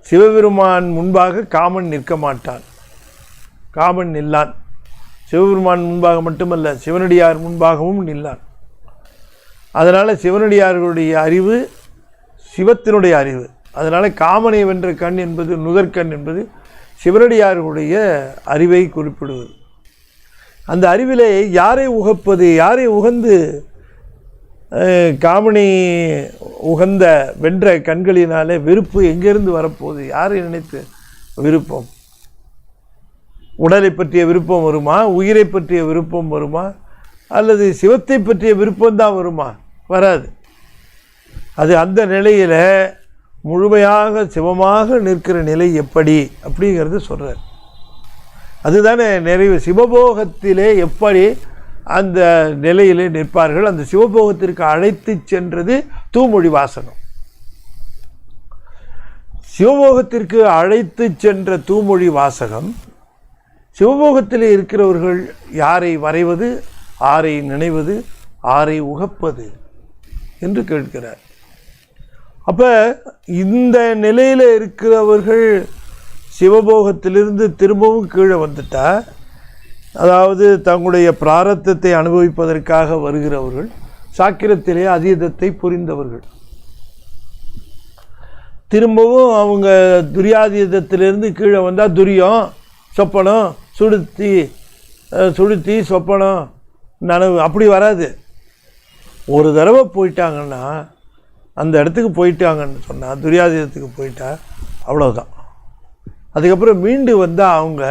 சிவபெருமான் முன்பாக காமன் நிற்க மாட்டான், காமன் நில்லான். சிவபெருமான் முன்பாக மட்டுமல்ல, சிவனடியார் முன்பாகவும் நில்லான். அதனால் சிவனடியார்களுடைய அறிவு சிவத்தினுடைய அறிவு. அதனால் காமனை வென்ற கண் என்பது நுதற்கண் என்பது சிவனடியார்களுடைய அறிவை குறிப்பிடுவது. அந்த அறிவிலே யாரை உகப்பது, யாரை உகந்து காமனி உகந்த வென்ற கண்களினாலே விருப்பு எங்கேருந்து வரப்போகுது? யாரை நினைத்து விருப்பம்? உடலை பற்றிய விருப்பம் வருமா? உயிரை பற்றிய விருப்பம் வருமா? அல்லது சிவத்தை பற்றிய விருப்பம்தான் வருமா? வராது. அது அந்த நிலையில் முழுமையாக சிவமாக நிற்கிற நிலை எப்படி அப்படிங்கிறது சொல்கிறார். அதுதானே நிறைவு. சிவபோகத்திலே எப்படி அந்த நிலையிலே நிற்பார்கள்? அந்த சிவபோகத்திற்கு அழைத்து சென்றது தூமொழி வாசகம். சிவபோகத்திற்கு அழைத்து சென்ற தூமொழி வாசகம் சிவபோகத்தில் இருக்கிறவர்கள் யாரை வரைவது, ஆரை நினைவது, ஆரை உகப்பது என்று கேட்கிறார். அப்போ இந்த நிலையில் இருக்கிறவர்கள் சிவபோகத்திலிருந்து திரும்பவும் கீழே வந்துட்டா, அதாவது தங்களுடைய பிராரத்தத்தை அனுபவிப்பதற்காக வருகிறவர்கள் சாக்கிரத்திலே அதீதத்தை புரிந்தவர்கள். திரும்பவும் அவங்க துரியாதீதத்திலிருந்து கீழே வந்தால் துரியம், சொப்பனம், சுடுத்தி சொப்பனம், நனவு அப்படி வராது. ஒரு தடவை போயிட்டாங்கன்னா, அந்த இடத்துக்கு போயிட்டாங்கன்னு சொன்னால், துரியாதீதத்துக்கு போயிட்டா அவ்வளோதான். அதுக்கப்புறம் மீண்டு வந்தால் அவங்க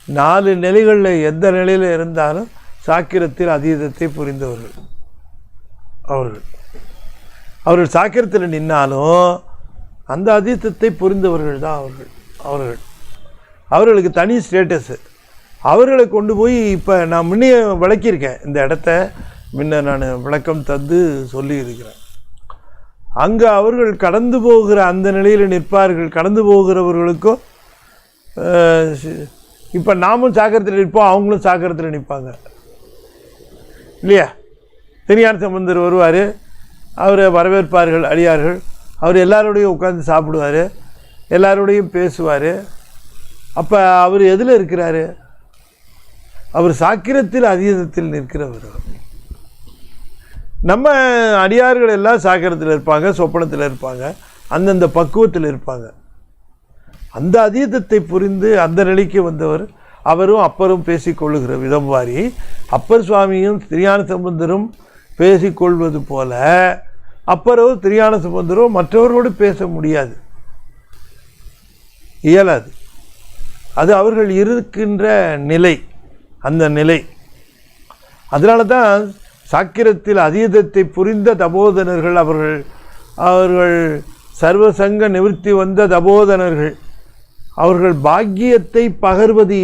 4 நிலைகளில் எந்த நிலையில் இருந்தாலும் சாக்கிரத்தில் அதீதத்தை புரிந்தவர்கள். அவர்கள் சாக்கிரத்தில் நின்னாலும் அந்த அதீதத்தை புரிந்தவர்கள் தான் அவர்களுக்கு தனி ஸ்டேட்டஸு. அவர்களை கொண்டு போய் இப்போ நான் முன்னே விளக்கியிருக்கேன். இந்த இடத்த முன்ன நான் விளக்கம் தந்து சொல்லியிருக்கிறேன். அங்கே அவர்கள் கடந்து போகிற அந்த நிலையில் நிற்பார்கள். கடந்து போகிறவர்களுக்கும் இப்போ நாமும் சாக்கரத்தில் நிற்போம், அவங்களும் சாக்கரத்தில் நிற்பாங்க இல்லையா? திருஞான சம்பந்தர் வருவார், அவரை வரவேற்பார்கள் அடியார்கள். அவர் எல்லாரோடையும் உட்காந்து சாப்பிடுவார், எல்லாரோடையும் பேசுவார். அப்போ அவர் எதில் இருக்கிறாரு? அவர் சாக்கிரத்தில் அதீதத்தில் நிற்கிறவர். நம்ம அடியார்கள் எல்லாம் சாக்கிரத்தில் இருப்பாங்க, சொப்பனத்தில் இருப்பாங்க, அந்தந்த பக்குவத்தில் இருப்பாங்க. அந்த அதீதத்தை புரிந்து அந்த நிலைக்கு வந்தவர் அவரும் அப்பரும் பேசிக்கொள்ளுகிற விதம் வாரி அப்பர் சுவாமியும் திருஞான சம்பந்தரும் பேசிக்கொள்வது போல அப்பரோ திருஞான சம்பந்தரோ மற்றவர்களோடு பேச முடியாது, இயலாது. அது அவர்கள் இருக்கின்ற நிலை, அந்த நிலை. அதனால தான் சாக்கிரத்தில் அதீதத்தை புரிந்த தபோதனர்கள் அவர்கள் சர்வசங்க நிவர்த்தி வந்த தபோதனர்கள். அவர்கள் பாக்கியத்தை பகர்வது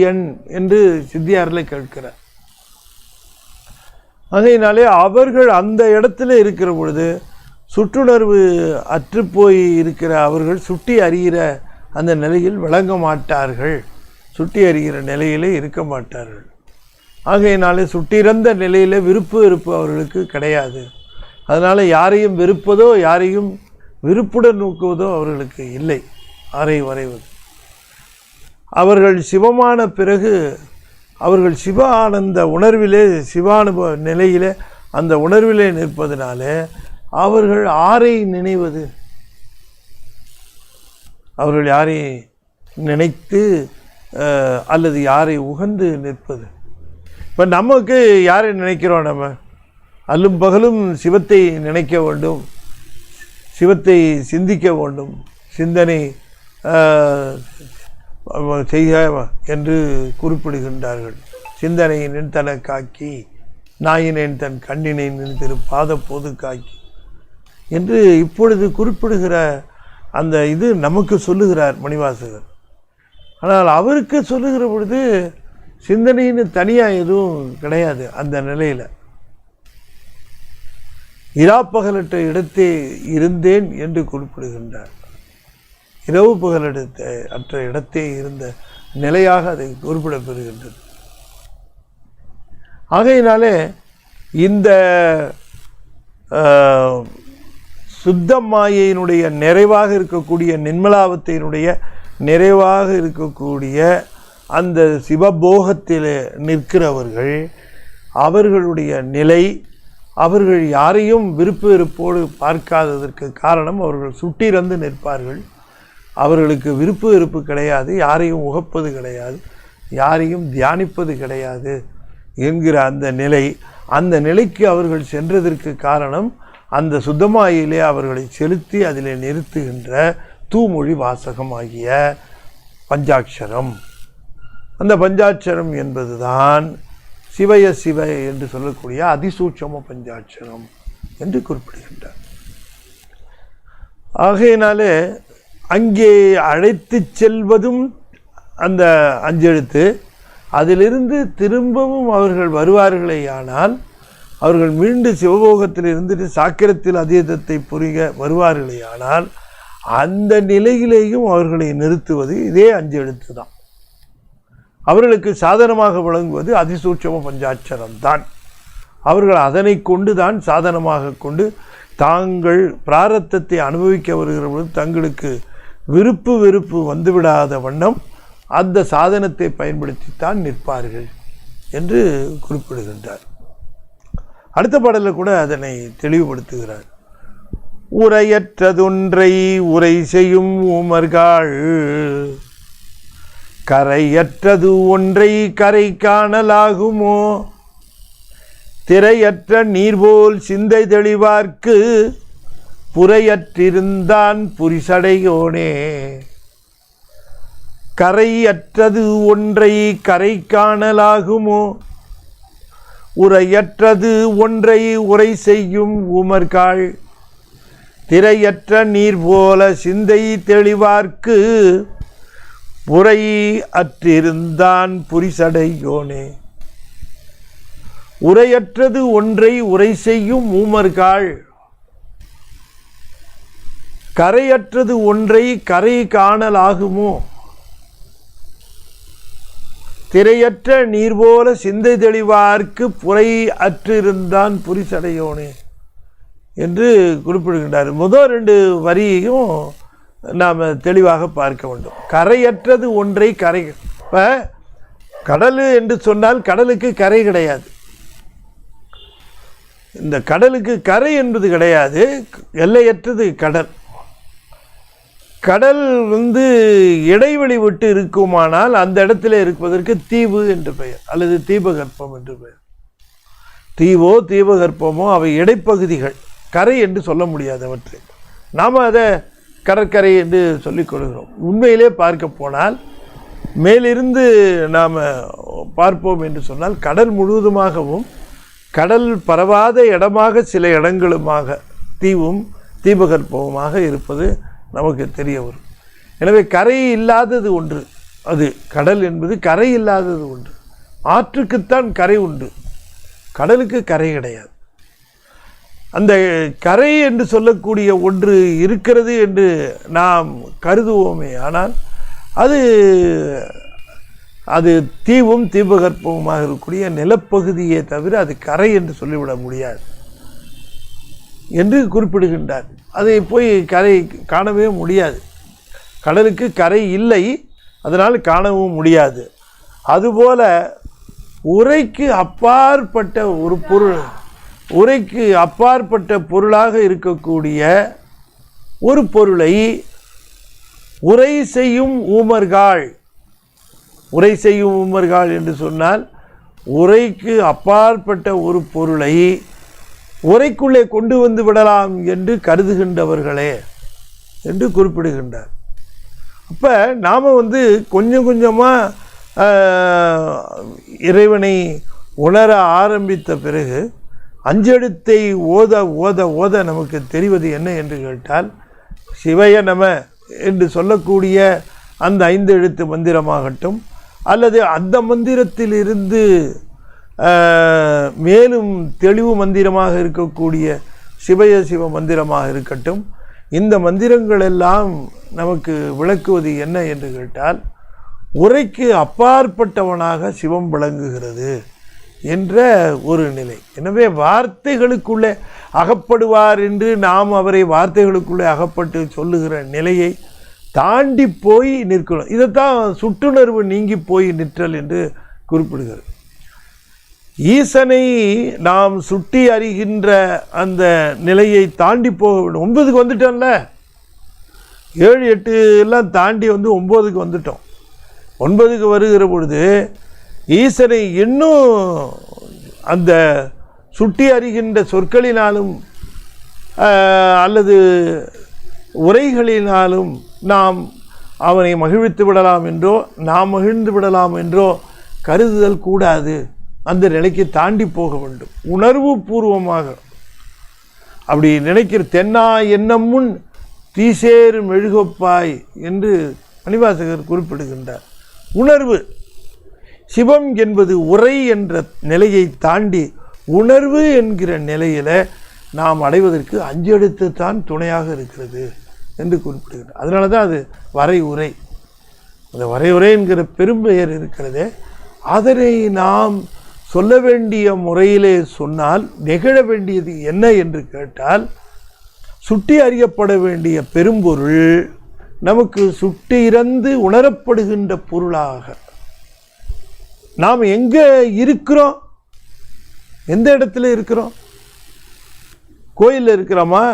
என்று சித்தியாரில் கேட்கிறார். அதனாலே அவர்கள் அந்த இடத்துல இருக்கிற பொழுது சுற்றுணர்வு அற்றுப்போய் இருக்கிற அவர்கள் சுட்டி அறிகிற அந்த நிலையில் விளங்க மாட்டார்கள், சுட்டி அறிகிற நிலையிலே இருக்க மாட்டார்கள். ஆகையினாலே சுட்டிறந்த நிலையில் வெறுப்பு அவர்களுக்கு கிடையாது. அதனால் யாரையும் வெறுப்பதோ யாரையும் விருப்புடன் நோக்குவதோ அவர்களுக்கு இல்லை. ஆரை வரைவது அவர்கள் சிவமான பிறகு அவர்கள் சிவ ஆனந்த உணர்விலே, சிவானுபவ நிலையிலே அந்த உணர்விலே நிற்பதனாலே அவர்கள் ஆரை நினைவது, அவர்கள் யாரை நினைத்து அல்லது யாரை உகந்து நிற்பது. இப்போ நமக்கு யாரை நினைக்கிறோம்? நம்ம அல்லும் பகலும் சிவத்தை நினைக்க வேண்டும், சிவத்தை சிந்திக்க வேண்டும், சிந்தனை செய்க என்று குறிப்பிடுகின்றார்கள். சிந்தனை நின்தன காக்கி நாயினேன் தன் கண்ணினை நின்று பாத போது காக்கி என்று இப்பொழுது குறிப்பிடுகிற அந்த இது நமக்கு சொல்லுகிறார் மணிவாசகர். ஆனால் அவருக்கு சொல்லுகிற பொழுது சிந்தனைன்னு தனியாக எதுவும் கிடையாது. அந்த நிலையில் இராப்பகலற்ற இடத்தே இருந்தேன் என்று குறிப்பிடுகின்றார். இரவு பகலெடுத்த அற்ற இடத்தே இருந்த நிலையாக அதை குறிப்பிடப்பெறுகின்றது. ஆகையினாலே இந்த சுத்த மாயையினுடைய நிறைவாக இருக்கக்கூடிய நிர்மலாவத்தையினுடைய நிறைவாக இருக்கக்கூடிய அந்த சிவபோகத்தில் நிற்கிறவர்கள் அவர்களுடைய நிலை, அவர்கள் யாரையும் விருப்பு வெறுப்போடு பார்க்காததற்கு காரணம் அவர்கள் சுட்டிறந்து நிற்பார்கள். அவர்களுக்கு விருப்பு வெறுப்பு கிடையாது, யாரையும் உகப்பது கிடையாது, யாரையும் தியானிப்பது கிடையாது என்கிற அந்த நிலை. அந்த நிலைக்கு அவர்கள் சென்றதற்கு காரணம் அந்த சுத்தமாயிலே அவர்களை செலுத்தி அதிலே நிறுத்துகின்ற தூமொழி வாசகமாகிய பஞ்சாட்சரம். அந்த பஞ்சாட்சரம் என்பதுதான் சிவய சிவ என்று சொல்லக்கூடிய அதிசூட்சம பஞ்சாட்சரம் என்று குறிப்பிடுகின்றார். ஆகையினாலே அங்கே அழைத்து செல்வதும் அந்த அஞ்செழுத்து, அதிலிருந்து திரும்பவும் அவர்கள் வருவார்களேயானால், அவர்கள் மீண்டும் சிவபோகத்தில் இருந்துட்டு சாக்கிரத்தில் அதீதத்தை புரிக வருவார்களேயானால், அந்த நிலையிலேயும் அவர்களை நிறுத்துவது இதே அஞ்செழுத்து தான். அவர்களுக்கு சாதனமாக விளங்குவது அதிசூட்சம பஞ்சாட்சரம் தான். அவர்கள் அதனை கொண்டு தான் சாதனமாக கொண்டு தாங்கள் பிராரத்தத்தை அனுபவிக்க வருகிற பொழுது தங்களுக்கு விருப்பு வெறுப்பு வந்துவிடாத வண்ணம் அந்த சாதனத்தை பயன்படுத்தித்தான் நிற்பார்கள் என்று குறிப்பிடுகின்றார். அடுத்த பாடலில் கூட அதனை தெளிவுபடுத்துகிறார். உரையற்றதொன்றை உரை செய்யும் ஊமர்கள், கரையற்றது ஒன்றை கரை காணலாகுமோ, திரையற்ற நீர்போல் சிந்தை தெளிவார்க்கு புரையற்றிருந்தான் புரிசடையோனே. கரையற்றது ஒன்றை கரை காணலாகுமோ, உரையற்றது ஒன்றை உரை செய்யும் ஊமர்கள், திரையற்ற நீர் போல சிந்தை தெளிவார்க்கு புரை அற்றிருந்தான் புரிசடையோனே. உரையற்றது ஒன்றை உரை செய்யும் ஊமர்கள், கரையற்றது ஒன்றை கரை காணலாகுமோ, திரையற்ற நீர் போல சிந்தை தெளிவார்க்கு புரை அற்றிருந்தான் புரிசடையோனே என்று குறிப்பிடுகின்றார். முதல் 2 வரியையும் நாம் தெளிவாக பார்க்க வேண்டும். கரையற்றது ஒன்றை கரை, இப்போ கடல் என்று சொன்னால் கடலுக்கு கரை கிடையாது. இந்த கடலுக்கு கரை என்பது கிடையாது, எல்லையற்றது கடல். கடல் இடைவெளி விட்டு இருக்குமானால் அந்த இடத்துல இருப்பதற்கு தீவு என்று பெயர், அல்லது தீபகற்பம் என்று பெயர். தீவோ தீபகற்பமோ அவை இடைப்பகுதிகள், கரை என்று சொல்ல முடியாது அவற்றை. நாம் அதை கடற்கரை என்று சொல்லிக் கொள்கிறோம். உண்மையிலே பார்க்க போனால் மேலிருந்து நாம் பார்ப்போம் என்று சொன்னால் கடல் முழுவதுமாகவும் கடல் பரவாத இடமாக சில இடங்களுமாக தீவும் தீபகற்பமுமாக இருப்பது நமக்கு தெரிய வரும். எனவே கரை இல்லாதது ஒன்று, அது கடல் என்பது கரை இல்லாதது ஒன்று. ஆற்றுக்குத்தான் கரை உண்டு, கடலுக்கு கரை கிடையாது. அந்த கரை என்று சொல்லக்கூடிய ஒன்று இருக்கிறது என்று நாம் கருதுவோமே, ஆனால் அது தீவும் தீபகற்பமுமாக இருக்கக்கூடிய நிலப்பகுதியே தவிர அது கரை என்று சொல்லிவிட முடியாது என்று குறிப்பிடுகின்றார். அதை போய் கரை காணவே முடியாது. கடலுக்கு கரை இல்லை, அதனால் காணவும் முடியாது. அதுபோல உரைக்கு அப்பாற்பட்ட ஒரு பொருள், உரைக்கு அப்பாற்பட்ட பொருளாக இருக்கக்கூடிய ஒரு பொருளை உரை செய்யும் ஊமர்கள், உரை செய்யும் ஊமர்கள் என்று சொன்னால் உரைக்கு அப்பாற்பட்ட ஒரு பொருளை உரைக்குள்ளே கொண்டு வந்து விடலாம் என்று கருதுகின்றவர்களே என்று குறிப்பிடுகின்றார். அப்போ நாம் கொஞ்சம் கொஞ்சமாக இறைவனை உணர ஆரம்பித்த பிறகு அஞ்செழுத்தை ஓத ஓத ஓத நமக்கு தெரிவது என்ன என்று கேட்டால், சிவய நம என்று சொல்லக்கூடிய அந்த 5 எழுத்து மந்திரமாகட்டும், அல்லது அந்த மந்திரத்திலிருந்து மேலும் தெளிவு மந்திரமாக இருக்கக்கூடிய சிவய சிவ மந்திரமாக இருக்கட்டும், இந்த மந்திரங்கள் எல்லாம் நமக்கு விளக்குவது என்ன என்று கேட்டால், உரைக்கு அப்பாற்பட்டவனாக சிவம் விளங்குகிறது என்ற ஒரு நிலை. எனவே வார்த்தைகளுக்குள்ளே அகப்படுவார் என்று நாம் அவரை வார்த்தைகளுக்குள்ளே அகப்பட்டு சொல்லுகிற நிலையை தாண்டி போய் நிற்கணும். இதைத்தான் சுட்டுணர்வு நீங்கி போய் நிற்றல் என்று குறிப்பிடுகிறது. ஈசனை நாம் சுட்டி அறிகின்ற அந்த நிலையை தாண்டி போக வேண்டும். 9க்கு வந்துட்டோம்ல, 7, 8 எல்லாம் தாண்டி 9க்கு வந்துட்டோம். 9க்கு வருகிற பொழுது ஈசனை இன்னும் அந்த சுட்டி அறிகின்ற சொற்களினாலும் அல்லது உரைகளினாலும் நாம் அவனை மகிழ்வித்து விடலாம் என்றோ நாம் மகிழ்ந்து விடலாம் என்றோ கருதுதல் கூடாது. அந்த நிலைக்கு தாண்டி போக வேண்டும். உணர்வு பூர்வமாக அப்படி நினைக்கிற தென்னா எண்ணம் முன் தீசேர் மெழுகப்பாய் என்று மணிவாசகர் குறிப்பிடுகின்றார். உணர்வு சிவம் என்பது உரை என்ற நிலையை தாண்டி உணர்வு என்கிற நிலையில் நாம் அடைவதற்கு 5 எழுத்து தான் துணையாக இருக்கிறது என்று குறிப்பிடுகிறார். அதனால தான் அது வரை உரை. அந்த வரை உரை என்கிற பெரும்பெயர் இருக்கிறதே, அதனை நாம் சொல்ல வேண்டிய முறையிலே சொன்னால் நிகழ வேண்டியது என்ன என்று கேட்டால், சுட்டி அறியப்பட வேண்டிய பெரும்பொருள் நமக்கு சுட்டி இறந்து உணரப்படுகின்ற பொருளாக நாம் எங்கே இருக்கிறோம், எந்த இடத்துல இருக்கிறோம், கோயிலில் இருக்கிறோமா,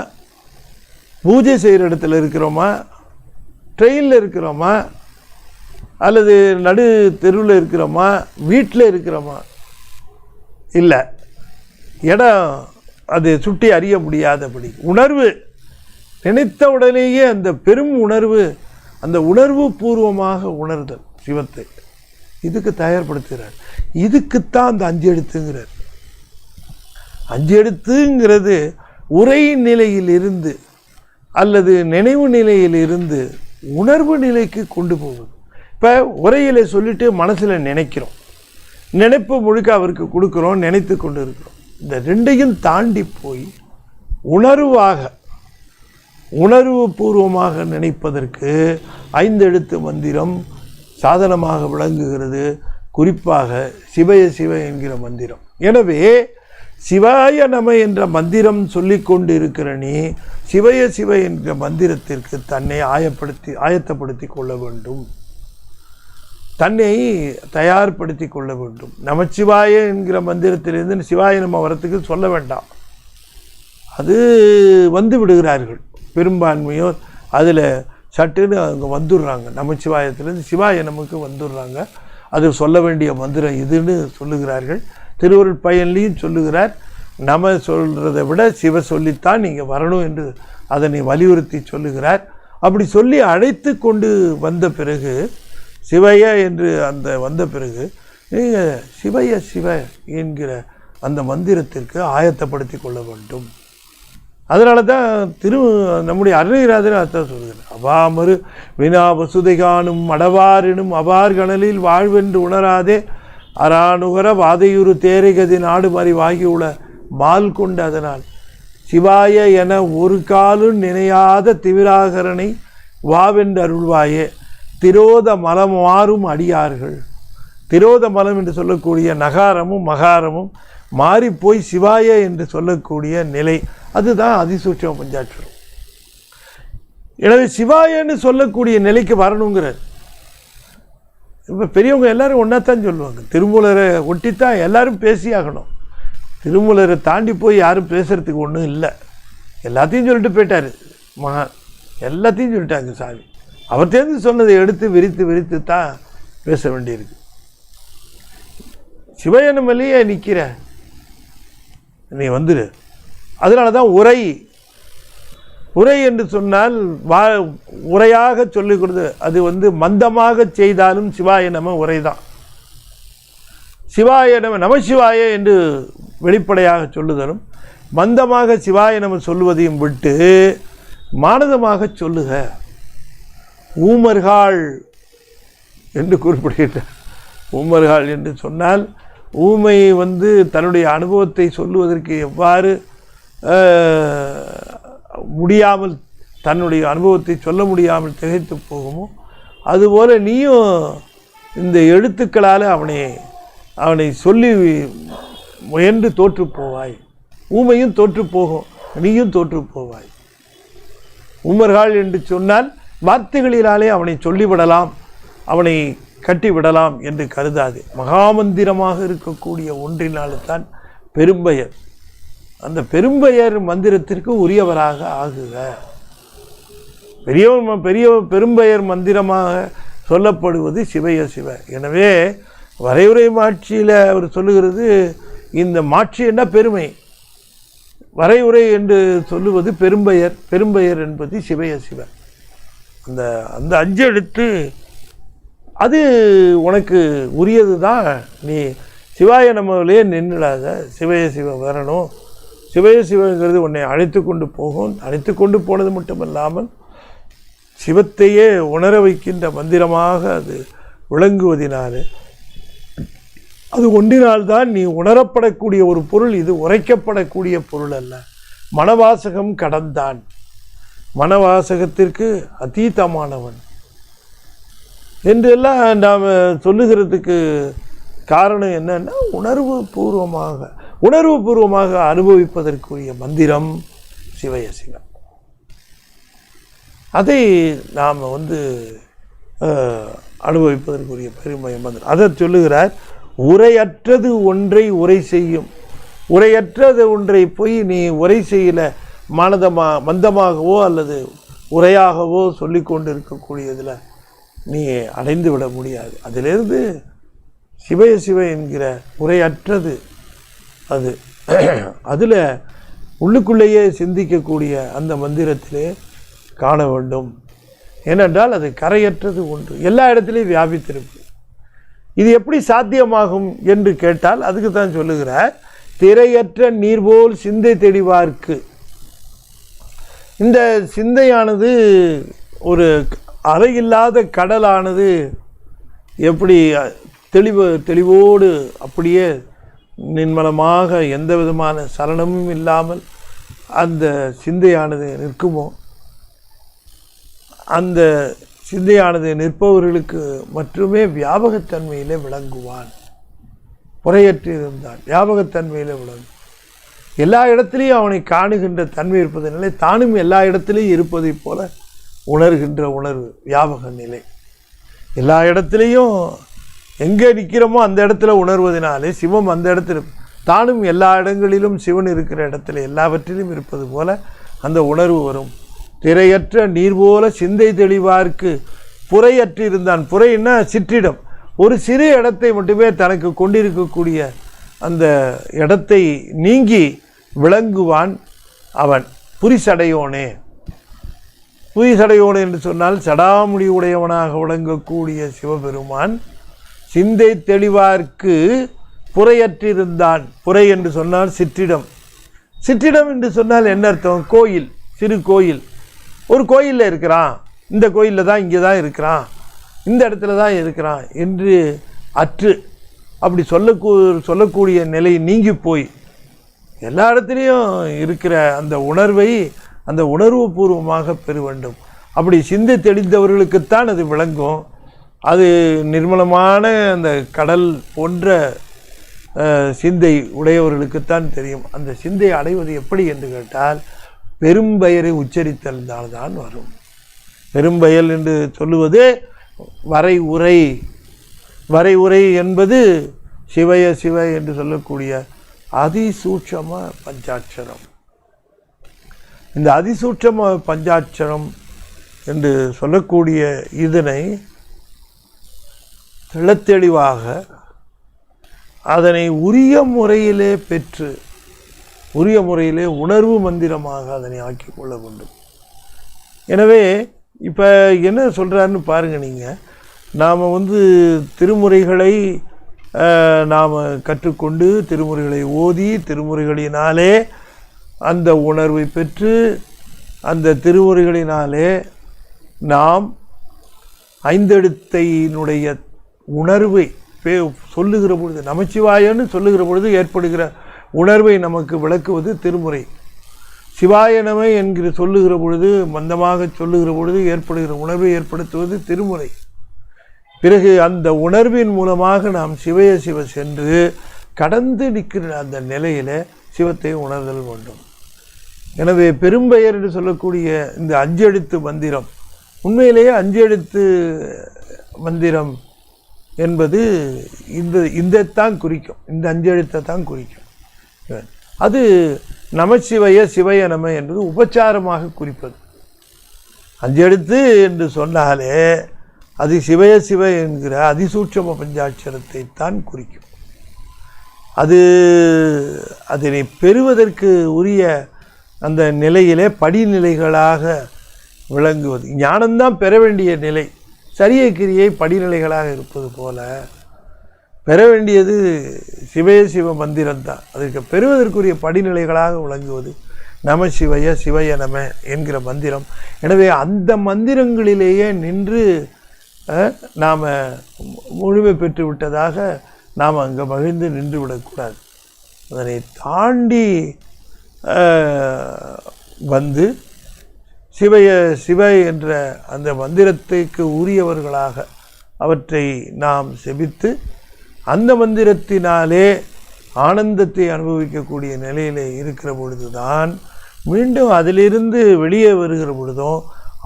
பூஜை செய்கிற இடத்துல இருக்கிறோமா, ட்ரெயினில் இருக்கிறோமா, அல்லது நடு தெருவில் இருக்கிறோமா, வீட்டில் இருக்கிறோமா? இல்லை, இடம் அது சுட்டி அறிய முடியாதபடி உணர்வு நினைத்த உடனேயே அந்த பெரும் உணர்வு, அந்த உணர்வு பூர்வமாக உணர்தல் சிவத்தை இதுக்கு தயார்படுத்துகிறார். இதுக்குத்தான் அந்த 5 எழுத்துங்கிறார். 5 எழுத்துங்கிறது உரை நிலையில் இருந்து அல்லது நினைவு நிலையில் இருந்து உணர்வு நிலைக்கு கொண்டு போகுது. இப்போ உரையில சொல்லிட்டு மனசில் நினைக்கிறோம், நினைப்பு முழுக்க அவருக்கு கொடுக்குறோம், நினைத்து கொண்டு இருக்கிறோம். இந்த ரெண்டையும் தாண்டி போய் உணர்வாக உணர்வு பூர்வமாக நினைப்பதற்கு 5 எழுத்து மந்திரம் சாதனமாக விளங்குகிறது. குறிப்பாக சிவய சிவ என்கிற மந்திரம். எனவே சிவாய நம என்ற மந்திரம் சொல்லிக்கொண்டு இருக்கிற நீ சிவய சிவ என்கிற மந்திரத்திற்கு தன்னை ஆயத்தப்படுத்தி கொள்ள வேண்டும், தன்னை தயார்படுத்தி கொள்ள வேண்டும். நமச்சிவாய என்கிற மந்திரத்திலிருந்து சிவாய நம வரத்துக்கு சொல்ல வேண்டாம், அது வந்து விடுகிறார்கள் பெரும்பான்மையோர். அதில் சட்டுன்னு அவங்க வந்துடுறாங்க, நமச்சிவாயத்திலேருந்து சிவாய நமக்கு வந்துடுறாங்க. அது சொல்ல வேண்டிய மந்திரம் இதுன்னு சொல்லுகிறார்கள். திருவருட் பயன்லையும் சொல்லுகிறார், நம சொல்கிறத விட சிவ சொல்லித்தான் நீங்கள் வரணும் என்று அதனை வலியுறுத்தி சொல்லுகிறார். அப்படி சொல்லி அழைத்து கொண்டு வந்த பிறகு சிவய என்று அந்த வந்த பிறகு நீங்கள் சிவய சிவ என்கிற அந்த மந்திரத்திற்கு ஆயத்தப்படுத்தி கொள்ள வேண்டும். அதனால தான் நம்முடைய அருணகிரிநாதர் அர்த்தம் சொல்கிறார், அவாமறு வினா வசுதை காணும் அடவாரினும் அவார் கணலில் வாழ்வென்று உணராதே அராணுகர வாதையுறு தேரைகதி நாடு மாறி வாகியுள்ள மால் கொண்டு அதனால் சிவாய என ஒரு காலும் நினையாத திவிராகரனை வாவென்று அருள்வாயே திரோத மலம் மாறும் அடியார்கள். திரோத மலம் என்று சொல்லக்கூடிய நகாரமும் மகாரமும் மாறிப்போய் சிவாய என்று சொல்லக்கூடிய நிலை, அதுதான் அதிசூட்சம பஞ்சாட்சரம். எனவே சிவாயன்னு சொல்லக்கூடிய நிலைக்கு வரணுங்கிறார். இப்போ பெரியவங்க எல்லாரும் ஒன்றாத்தான் சொல்லுவாங்க, திருமூலரை ஒட்டித்தான் எல்லாரும் பேசியாகணும். திருமூலரை தாண்டி போய் யாரும் பேசுகிறதுக்கு ஒன்றும் இல்லை. எல்லாத்தையும் சொல்லிட்டு போயிட்டார் மகான், எல்லாத்தையும் சொல்லிட்டாங்க சாமி. அவர் தேர்ந்து சொன்னதை எடுத்து விரித்து விரித்து தான் பேச வேண்டியிருக்கு. சிவயனமலையே நிற்கிற நீ வந்துடு. அதனால தான் உரை உரை என்று சொன்னால் உரையாக சொல்லிக் கொடுத்து, அது மந்தமாக செய்தாலும் சிவாய நம உரை தான். சிவாய நம நமசிவாய என்று வெளிப்படையாக சொல்லுதலும், மந்தமாக சிவாய நம சொல்லுவதையும் விட்டு மானதமாக சொல்லுக. ஊமர்கள் என்று குறிப்பிடுகிறார். ஊமர்கள் என்று சொன்னால் ஊமை தன்னுடைய அனுபவத்தை சொல்லுவதற்கு எவ்வாறு முடியாமல், தன்னுடைய அனுபவத்தை சொல்ல முடியாமல் திகைத்து போகுமோ அதுபோல் நீயும் இந்த எழுத்துக்களால் அவனை சொல்லி முயன்று தோற்று போவாய். ஊமையும் தோற்று போகும், நீயும் தோற்று போவாய். ஊமர்கள் என்று சொன்னால் வார்த்தைகளினாலே அவனை சொல்லிவிடலாம், அவனை கட்டிவிடலாம் என்று கருதாது. மகாமந்திரமாக இருக்கக்கூடிய ஒன்றினால்தான் பெரும்பெயர். அந்த பெரும்பெயர் மந்திரத்திற்கு உரியவராக ஆகுக. பெரிய பெரும்பெயர் மந்திரமாக சொல்லப்படுவது சிவய சிவ. எனவே வரையுறை மாட்சியில் அவர் சொல்லுகிறது, இந்த மாட்சி என்ன பெருமை, வரையுறை என்று சொல்லுவது பெரும்பெயர். பெரும்பெயர் என்பது சிவய சிவ. அந்த அந்த 5 எழுத்து அது உனக்கு உரியது தான். நீ சிவாய நமவிலே நின்றுடாத, சிவய சிவ வரணும். சிவய சிவங்கிறது உன்னை அழைத்து கொண்டு போகும். அழைத்து கொண்டு போனது மட்டுமல்லாமல் சிவத்தையே உணர வைக்கின்ற மந்திரமாக அது விளங்குவதினாலே, அது ஒன்றினால்தான் நீ உணரப்படக்கூடிய ஒரு பொருள். இது உரைக்கப்படக்கூடிய பொருள் அல்ல. மனவாசகம் கடந்தான், மனவாசகத்திற்கு அதீதமானவன் என்றெல்லாம் நாம் சொல்லுகிறதுக்கு காரணம் என்னன்னா, உணர்வு பூர்வமாக அனுபவிப்பதற்குரிய மந்திரம் சிவய சிவம். அதை நாம் அனுபவிப்பதற்குரிய பெருமை மந்திரம். அதை சொல்லுகிறார். உரையற்றது ஒன்றை உரை செய்யும். உரையற்றது ஒன்றை போய் நீ உரை செய்யல, மந்தமாகவோ அல்லது உரையாகவோ சொல்லி கொண்டு இருக்கக்கூடியதில் நீ அடைந்து விட முடியாது. அதிலிருந்து சிவய சிவ என்கிற உரையற்றது அது அதில் உள்ளுக்குள்ளேயே சிந்திக்கக்கூடிய அந்த மந்திரத்திலே காண வேண்டும். ஏனென்றால் அது கரையற்றது ஒன்று, எல்லா இடத்துலையும் வியாபித்திருப்பு. இது எப்படி சாத்தியமாகும் என்று கேட்டால் அதுக்கு தான் சொல்லுகிறார். திரையற்ற நீர்போல் சிந்தை தெளிவார்க்கு. இந்த சிந்தையானது ஒரு அலையில்லாத கடலானது எப்படி தெளிவோடு அப்படியே நிர்மலமாக எந்த விதமான சலனமும் இல்லாமல் அந்த சிந்தையானது நிற்குமோ, அந்த சிந்தையானது நிற்பவர்களுக்கு மட்டுமே வியாபகத்தன்மையிலே விளங்குவான். குறையற்று இருந்தான், வியாபகத்தன்மையிலே விளங்கும். எல்லா இடத்துலையும் அவனை காணுகின்ற தன்மை இருப்பதனாலே தானும் எல்லா இடத்துலையும் இருப்பதை போல உணர்கின்ற உணர்வு வியாபக நிலை. எல்லா இடத்துலையும் எங்கே நிற்கிறோமோ அந்த இடத்துல உணர்வதனாலே சிவம் அந்த இடத்துல, தானும் எல்லா இடங்களிலும் சிவன் இருக்கிற இடத்துல எல்லாவற்றிலும் இருப்பது போல அந்த உணர்வு வரும். திரையற்ற நீர் போல சிந்தை தெளிவார்க்கு புறையற்று இருந்தான். புறைன்னா சிற்றிடம், ஒரு சிறு இடத்தை மட்டுமே தனக்கு கொண்டிருக்கக்கூடிய அந்த இடத்தை நீங்கி விளங்குவான் அவன். புரிசடையோனே. புரிசடையோனே என்று சொன்னால் சடாமுடி உடையவனாக விளங்கக்கூடிய சிவபெருமான் சிந்தை தெளிவார்க்கு புறையற்றிருந்தான். புறை என்று சொன்னால் சிற்றிடம். சிற்றிடம் என்று சொன்னால் என்ன அர்த்தம்? கோயில், சிறு கோயில். ஒரு கோயிலில் இருக்கிறான், இந்த கோயிலில் தான், இங்கே தான் இருக்கிறான், இந்த இடத்துல தான் இருக்கிறான் என்று அற்று அப்படி சொல்லக்கூடிய நிலை நீங்கி போய் எல்லா இடத்துலையும் இருக்கிற அந்த உணர்வை அந்த உணர்வு பூர்வமாக பெற வேண்டும். அப்படி சிந்தை தெளிந்தவர்களுக்குத்தான் அது விளங்கும். அது நிர்மலமான அந்த கடல் போன்ற சிந்தை உடையவர்களுக்குத்தான் தெரியும். அந்த சிந்தை அடைவது எப்படி என்று கேட்டால் பெரும்பெயரை உச்சரித்தல்தான் வரும். பெரும்பெயல் என்று சொல்லுவது வரையுறை. வரையுறை என்பது சிவய சிவ என்று சொல்லக்கூடிய அதிசூட்சம பஞ்சாட்சரம். இந்த அதிசூட்சம பஞ்சாட்சரம் என்று சொல்லக்கூடிய இதனை தெளிவாக அதனை உரிய முறையிலே பெற்று உரிய முறையிலே உணர்வு மந்திரமாக அதனை ஆக்கி கொள்ள வேண்டும். எனவே இப்போ என்ன சொல்கிறாருன்னு பாருங்கள். நீங்கள் நாம் திருமுறைகளை நாம் கற்றுக்கொண்டு திருமுறைகளை ஓதி திருமுறைகளினாலே அந்த உணர்வை பெற்று அந்த திருமுறைகளினாலே நாம் ஐந்தெழுத்தினுடைய உணர்வை சொல்லுகிற பொழுது, நமச்சிவாயன்னு சொல்லுகிற பொழுது ஏற்படுகிற உணர்வை நமக்கு விளக்குவது திருமுறை. சிவாயனமை என்கிற சொல்லுகிற பொழுது, மந்தமாக சொல்லுகிற பொழுது ஏற்படுகிற உணர்வை ஏற்படுத்துவது திருமுறை. பிறகு அந்த உணர்வின் மூலமாக நாம் சிவய சிவ சென்று கடந்து நிற்கிற அந்த நிலையில் சிவத்தை உணர்தல் வேண்டும். எனவே பெரும்பெயர் என்று சொல்லக்கூடிய இந்த 5 எழுத்து மந்திரம் உண்மையிலேயே 5 எழுத்து மந்திரம் என்பது இதைத்தான் குறிக்கும். இந்த 5 எழுத்தை தான் குறிக்கும். அது நமச்சிவய சிவய நம என்பது உபச்சாரமாக குறிப்பது. 5 எழுத்து என்று சொன்னாலே அது சிவய சிவ என்கிற அதிசூட்சம பஞ்சாட்சரத்தை தான் குறிக்கும். அதனை பெறுவதற்கு உரிய அந்த நிலையிலே படிநிலைகளாக விளங்குவது. ஞானம்தான் பெற வேண்டிய நிலை. சரிய கிரியை படிநிலைகளாக இருப்பது போல பெற வேண்டியது சிவய சிவ மந்திரம்தான். அதற்கு பெறுவதற்குரிய படிநிலைகளாக விளங்குவது நம சிவய சிவய நம என்கிற மந்திரம். எனவே அந்த மந்திரங்களிலேயே நின்று நாம் முழுமை பெற்று விட்டதாக நாம் அங்கே மகிழ்ந்து நின்று விடக்கூடாது. அதனை தாண்டி வந்து சிவய சிவ என்ற அந்த மந்திரத்துக்கு உரியவர்களாக அவற்றை நாம் செபித்து அந்த மந்திரத்தினாலே ஆனந்தத்தை அனுபவிக்கக்கூடிய நிலையில் இருக்கிற பொழுதுதான் மீண்டும் அதிலிருந்து வெளியே வருகிற பொழுதும்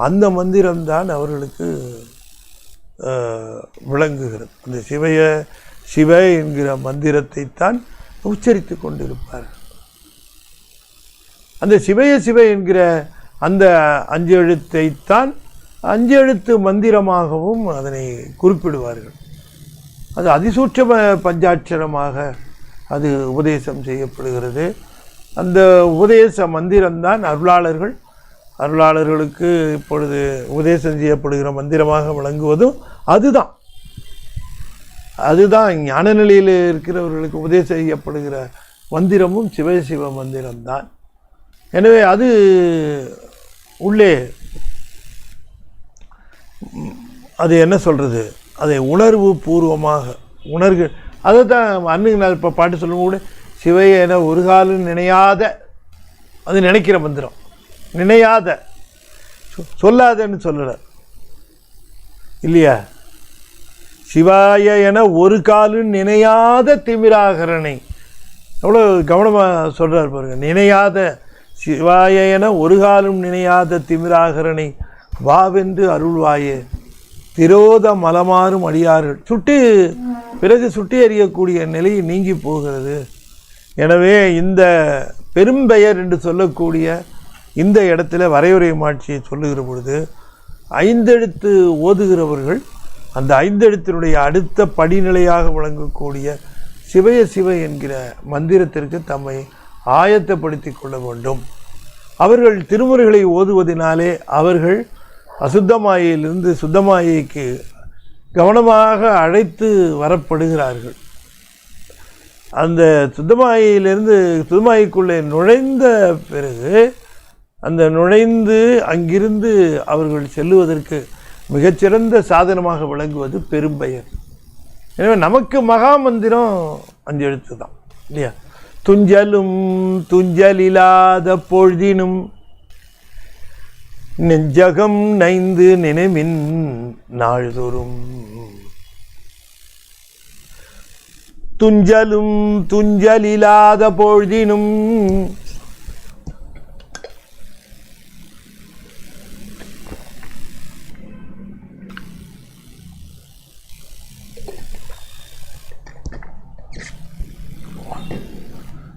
அந்த மந்திரம்தான் அவர்களுக்கு விளங்குகிறது. அந்த சிவய சிவ என்கிற மந்திரத்தை தான் உச்சரித்து கொண்டிருப்பார்கள். அந்த சிவய சிவ என்கிற அந்த 5 எழுத்தைத்தான் 5 எழுத்து மந்திரமாகவும் அதனை குறிப்பிடுவார்கள். அது அதிசூட்சம பஞ்சாட்சரமாக அது உபதேசம் செய்யப்படுகிறது. அந்த உபதேச மந்திரம்தான் அருளாளர்களுக்கு இப்பொழுது உபதேசம் செய்யப்படுகிற மந்திரமாக விளங்குவதும் அதுதான் ஞான நிலையில் இருக்கிறவர்களுக்கு உபதேசம் செய்யப்படுகிற மந்திரமும் சிவசிவ மந்திரம்தான். எனவே அது உள்ளே அது என்ன சொல்கிறது, அதை உணர்வு பூர்வமாக அதை தான் அன்னைக்கு நான் இப்போ பாட்டு சொல்லும் கூட சிவைய என ஒரு காலம் நினையாத, அது நினைக்கிற மந்திரம், நினையாத சொல்லாதன்னு சொல்லலை இல்லையா. சிவாய என ஒரு காலும் நினையாத திமிராகரனை எவ்வளோ கவனமாக சொல்கிறார் பாருங்க. நினையாத சிவாய என ஒரு காலும் நினையாத திமிராகரனை வாவென்று அருள்வாயே திரோத மலமாறும் அடியார்கள் பிறகு சுட்டி அறியக்கூடிய நிலை நீங்கி போகிறது. எனவே இந்த பெரும்பெயர் என்று சொல்லக்கூடிய இந்த இடத்துல வரையுறை மாட்சியை சொல்லுகிற பொழுது 5 எழுத்து ஓதுகிறவர்கள் அந்த 5 எழுத்தினுடைய அடுத்த படிநிலையாக விளங்கக்கூடிய சிவய சிவ என்கிற மந்திரத்திற்கு தம்மை ஆயத்தப்படுத்தி கொள்ள வேண்டும். அவர்கள் திருமுறைகளை ஓதுவதனாலே அவர்கள் அசுத்தமாயிலிருந்து சுத்தமாயைக்கு கவனமாக அழைத்து வரப்படுகிறார்கள். அந்த சுத்தமாயிலிருந்து சுத்தமாய்க்குள்ளே நுழைந்த பிறகு அந்த நுழைந்து அங்கிருந்து அவர்கள் செல்லுவதற்கு மிகச்சிறந்த சாதனமாக விளங்குவது பெரும்பெயர். எனவே நமக்கு மகா மந்திரம் 5 எழுத்து தான் இல்லையா. துஞ்சலும் துஞ்சலில்லாத பொழுதினும் நெஞ்சகம் நைந்து நினைமின் நாள்தோறும். துஞ்சலும் துஞ்சலில்லாத பொழுதினும்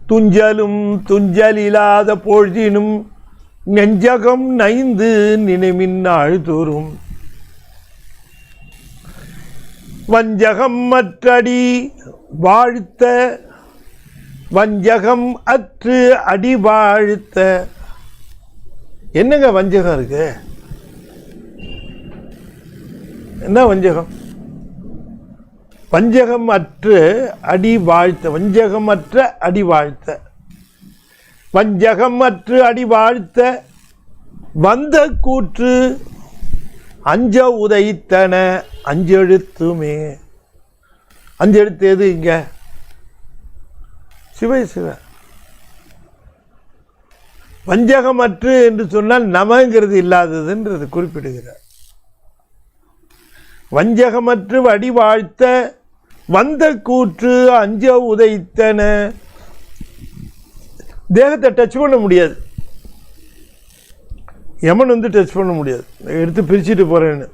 துஞ்சலும் துஞ்சலில்லாத பொழுதினும் நெஞ்சகம் நைந்து நினைமின் நாள்தோறும். வஞ்சகம் அற்றடி வாழ்த்த வஞ்சகம் அற்று அடி வாழ்த்த. என்னங்க வஞ்சகம் இருக்கு? என்ன வஞ்சகம்? வஞ்சகம் அற்று அடி வாழ்த்த, வஞ்சகம் அற்ற அடி வாழ்த்த, வஞ்சகம் அற்று அடி வாழ்த்த வந்த கூற்று அஞ்ச உதைத்தன 5 எழுத்துமே. 5 எழுத்து எது இங்க? சிவ சிவ. வஞ்சகமற்று என்று சொன்னால் நமங்கிறது இல்லாததுன்றது குறிப்பிடுகிறார். வஞ்சகமற்று அடி வாழ்த்த வந்த கூற்று அஞ்ச உதைத்தன. தேகத்தை டச் பண்ண முடியாது, யமன் வந்து டச் பண்ண முடியாது, எடுத்து பிரிச்சுட்டு போறேன்னு.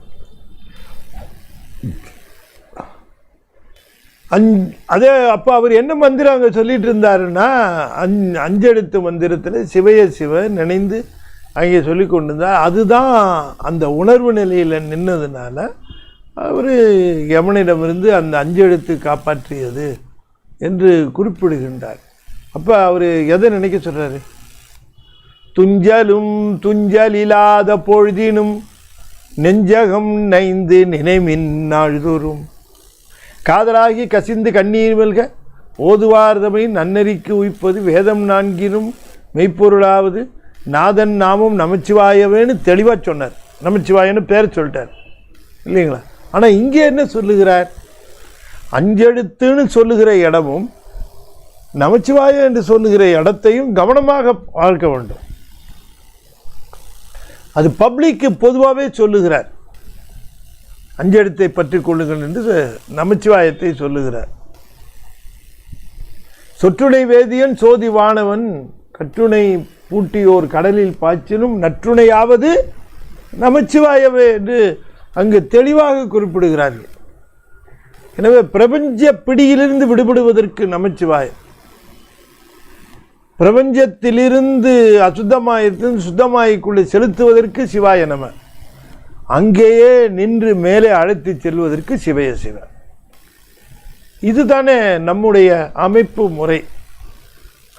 அதே அப்போ அவர் என்ன மந்திரம் அங்கே சொல்லிட்டு இருந்தாருன்னா 5 எழுத்து மந்திரத்தில் சிவய சிவ நினைந்து அங்கே சொல்லி கொண்டு இருந்தார். அதுதான் அந்த உணர்வு நிலையில் நின்னதுனால அவர் யமனிடமிருந்து அந்த 5 எழுத்து காப்பாற்றியது என்று குறிப்பிடுகின்றார். அப்போ அவர் எதை நினைக்க சொல்கிறாரு? துஞ்சலும் துஞ்சலில்லாத பொழுதினும் நெஞ்சகம் நைந்து நினைமின் நாள்தோறும் காதலாகி கசிந்து கண்ணீர் வெல்க ஓதுவார்தமை நன்னறிக்கு உய்ப்பது வேதம் நான்கினும் மெய்ப்பொருளாவது நாதன் நாமும் நமச்சிவாயவேன்னு தெளிவாக சொன்னார். நமச்சிவாயன்னு பேர் சொல்லிட்டார் இல்லைங்களா? ஆனால் இங்கே என்ன சொல்லுகிறார்? அஞ்செழுத்துன்னு சொல்லுகிற இடமும் நமச்சிவாய என்று சொல்லுகிற இடத்தையும் கவனமாக பார்க்க வேண்டும். அது பப்ளிக்கு பொதுவாகவே சொல்லுகிறார். அஞ்செழுத்தை பற்றி கொள்ளுங்கள் என்று நமச்சிவாயத்தை சொல்லுகிறார். சொற்றுணை வேதியன் சோதி வானவன் கற்றுணை பூட்டியோர் கடலில் பாய்ச்சினும் நற்றுணையாவது நமச்சிவாயவே என்று அங்கு தெளிவாக குறிப்பிடுகிறார்கள். எனவே பிரபஞ்ச பிடியிலிருந்து விடுபடுவதற்கு நமச்சிவாயம், பிரபஞ்சத்திலிருந்து அசுத்தமாயிருந்து சுத்தமாய்க்குள்ளே செலுத்துவதற்கு சிவாய நம, அங்கேயே நின்று மேலே அழைத்து செல்வதற்கு சிவய சிவ. இதுதானே நம்முடைய அமைப்பு முறை.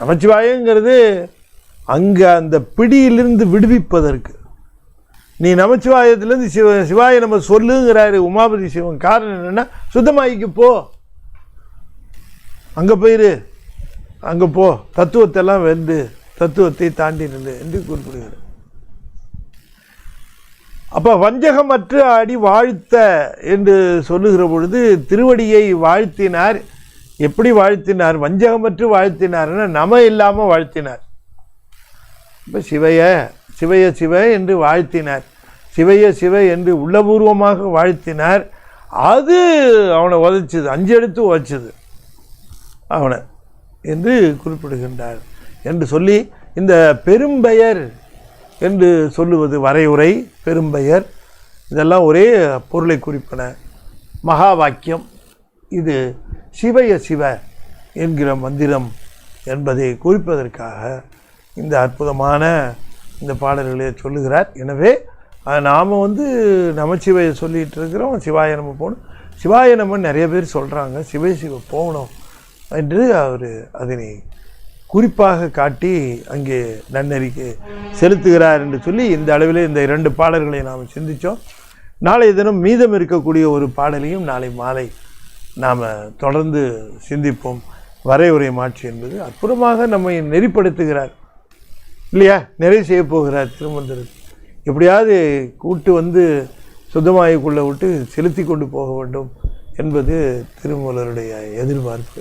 நமச்சிவாயங்கிறது அங்கே அந்த பிடியிலிருந்து விடுவிப்பதற்கு. நீ நமச்சிவாயத்திலேருந்து சிவாய நம்ம சொல்லுங்கிறாரு உமாபதி சிவன். காரணம் என்னென்னா, சுத்தமாயிக்கு போ, அங்கே போயிரு, அங்கே போ, தத்துவத்தெல்லாம் வென்று தத்துவத்தை தாண்டி நில்லு என்று குறிப்பிடுகிறார். அப்போ வஞ்சகமற்ற அடி வாழ்த்த என்று சொல்லுகிற பொழுது திருவடியை வாழ்த்தினார். எப்படி வாழ்த்தினார்? வஞ்சகமற்று வாழ்த்தினார்னா நம இல்லாமல் வாழ்த்தினார். இப்போ சிவைய சிவைய சிவ என்று வாழ்த்தினார், சிவைய சிவ என்று உள்ளபூர்வமாக வாழ்த்தினார். அது அவனை உதைச்சது, அஞ்செடுத்து உதைச்சது அவனை என்று குறிப்பிடுகின்றார். என்று சொல்லி இந்த பெரும்பெயர் என்று சொல்லுவது வரையுறை, பெரும்பெயர் இதெல்லாம் ஒரே பொருளை குறிப்பன. மகா வாக்கியம் இது சிவய சிவ என்கிற மந்திரம் என்பதை குறிப்பதற்காக இந்த அற்புதமான இந்த பாடல்களை சொல்லுகிறார். எனவே நாம் நமச்சிவாய சொல்லிகிட்டு இருக்கிறோம், சிவாய நம்ம போகணும். சிவாய நம்ம நிறைய பேர் சொல்கிறாங்க, சிவ சிவ போகணும் என்று அவர் அதனை குறிப்பாக காட்டி அங்கே நன்னறிக்கை செலுத்துகிறார் என்று சொல்லி இந்த அளவில் இந்த 2 பாடல்களை நாம் சிந்தித்தோம். நாளைய தினம் மீதம் இருக்கக்கூடிய ஒரு பாடலையும் நாளை மாலை நாம் தொடர்ந்து சிந்திப்போம். வரையுறை மாட்சி என்பது அற்புதமாக நம்மை நெறிப்படுத்துகிறார் இல்லையா? நிறைவு செய்ய போகிறார் திருமந்திரத்தை. எப்படியாவது கூட்டு சுத்தமாய்க்குள்ளே விட்டு செலுத்தி கொண்டு போக வேண்டும் என்பது திருமூலருடைய எதிர்பார்ப்பு.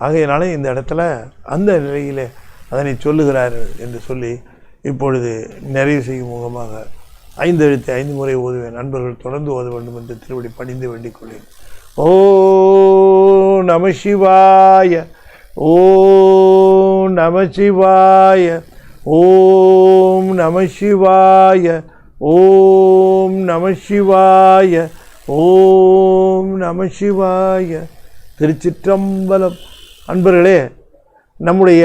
ஆகையினால இந்த இடத்துல அந்த நிலையில் அதனை சொல்லுகிறார் என்று சொல்லி இப்பொழுது நிறைவு செய்யும் முகமாக 5 எழுத்தை 5 முறை ஓதுவேன். நண்பர்கள் தொடர்ந்து ஓத வேண்டும் என்று திருவடி பணிந்து வேண்டிக் கொள்வேன். ஓ நம சிவாய, ஓ நம சிவாய, ஓம் நம சிவாய, ஓம் நம சிவாய, ஓம் நம சிவாய. திருச்சிற்றம்பலம். அன்பர்களே, நம்முடைய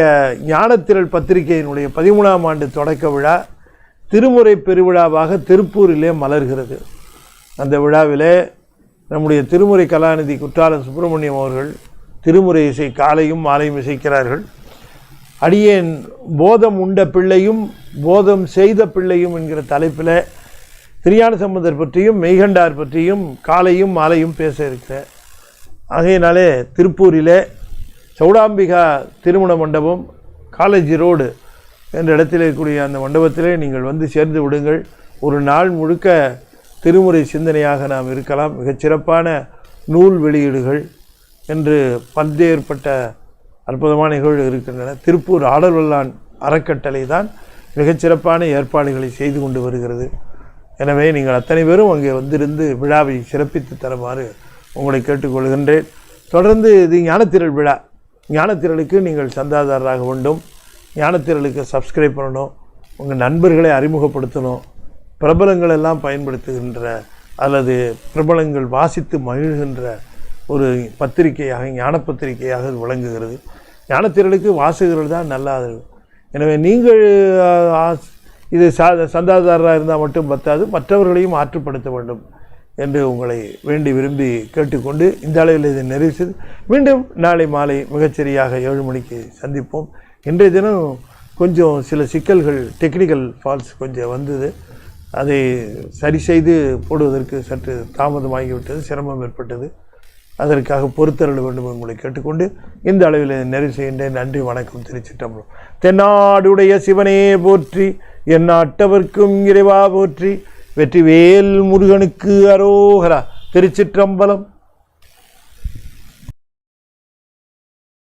ஞானத்திரள் பத்திரிகையினுடைய 13ஆம் ஆண்டு தொடக்க விழா திருமுறை பெருவிழாவாக திருப்பூரிலே மலர்கிறது. அந்த விழாவிலே நம்முடைய திருமுறை கலாநிதி குற்றாலம் சுப்பிரமணியம் அவர்கள் திருமுறை இசை காலையும் மாலையும் இசைக்கிறார்கள். அடியேன் போதம் உண்ட பிள்ளையும் போதம் செய்த பிள்ளையும் என்கிற தலைப்பில் திருஞான சம்பந்தர் பற்றியும் மெய்கண்டார் பற்றியும் காலையும் மாலையும் பேச இருக்கிறேன். ஆகையினாலே திருப்பூரிலே சௌடாம்பிகா திருமண மண்டபம் காலேஜ் ரோடு என்ற இடத்தில் இருக்கக்கூடிய அந்த மண்டபத்திலே நீங்கள் சேர்ந்து விடுங்கள். ஒரு நாள் முழுக்க திருமுறை சிந்தனையாக நாம் இருக்கலாம். மிகச்சிறப்பான நூல் வெளியீடுகள் என்று பல்வேறுபட்ட அற்புதமான நிகழ்வுகள் இருக்கின்றன. திருப்பூர் ஆடல்வல்லான் அறக்கட்டளை தான் மிகச்சிறப்பான ஏற்பாடுகளை செய்து கொண்டு வருகிறது. எனவே நீங்கள் அத்தனை பேரும் அங்கே வந்திருந்து விழாவை சிறப்பித்து தருமாறு உங்களை கேட்டுக்கொள்கின்றேன். தொடர்ந்து இது ஞானத்திரள் விழா. ஞானத்திரளுக்கு நீங்கள் சந்தாதாரராக வேண்டும். ஞானத்திரளுக்கு சப்ஸ்கிரைப் பண்ணணும், உங்கள் நண்பர்களை அறிமுகப்படுத்தணும். பிரபலங்கள் எல்லாம் பயன்படுத்துகின்ற அல்லது பிரபலங்கள் வாசித்து மகிழ்கின்ற ஒரு பத்திரிகையாக ஞான பத்திரிகையாக இது விளங்குகிறது. ஞானத்திரளுக்கு வாசகர்கள் தான் நல்ல ஆதரவு. எனவே நீங்கள் இது சந்தாதாரராக இருந்தால் மட்டும் பத்தாது, மற்றவர்களையும் ஆற்றுப்படுத்த வேண்டும் என்று உங்களை வேண்டி விரும்பி கேட்டுக்கொண்டு இந்த அளவில் இதை நிறைவு செய்து மீண்டும் நாளை மாலை மிகச்சரியாக 7 மணிக்கு சந்திப்போம். இன்றைய தினம் கொஞ்சம் சில சிக்கல்கள், டெக்னிக்கல் ஃபால்ட்ஸ் கொஞ்சம் வந்தது. அதை சரி செய்து போடுவதற்கு சற்று தாமதமாகிவிட்டது, சிரமம் ஏற்பட்டது. அதற்காக பொறுத்தருள வேண்டும் உங்களை கேட்டுக்கொண்டு இந்த அளவில் நிறைவு செய்கின்றேன். நன்றி, வணக்கம். திருச்சிற்றம்பலம். தென்னாடுடைய சிவனே போற்றி, எந்நாட்டவர்க்கும் இறைவா போற்றி, வெற்றிவேல் முருகனுக்கு அரோகரா. திருச்சிற்றம்பலம்.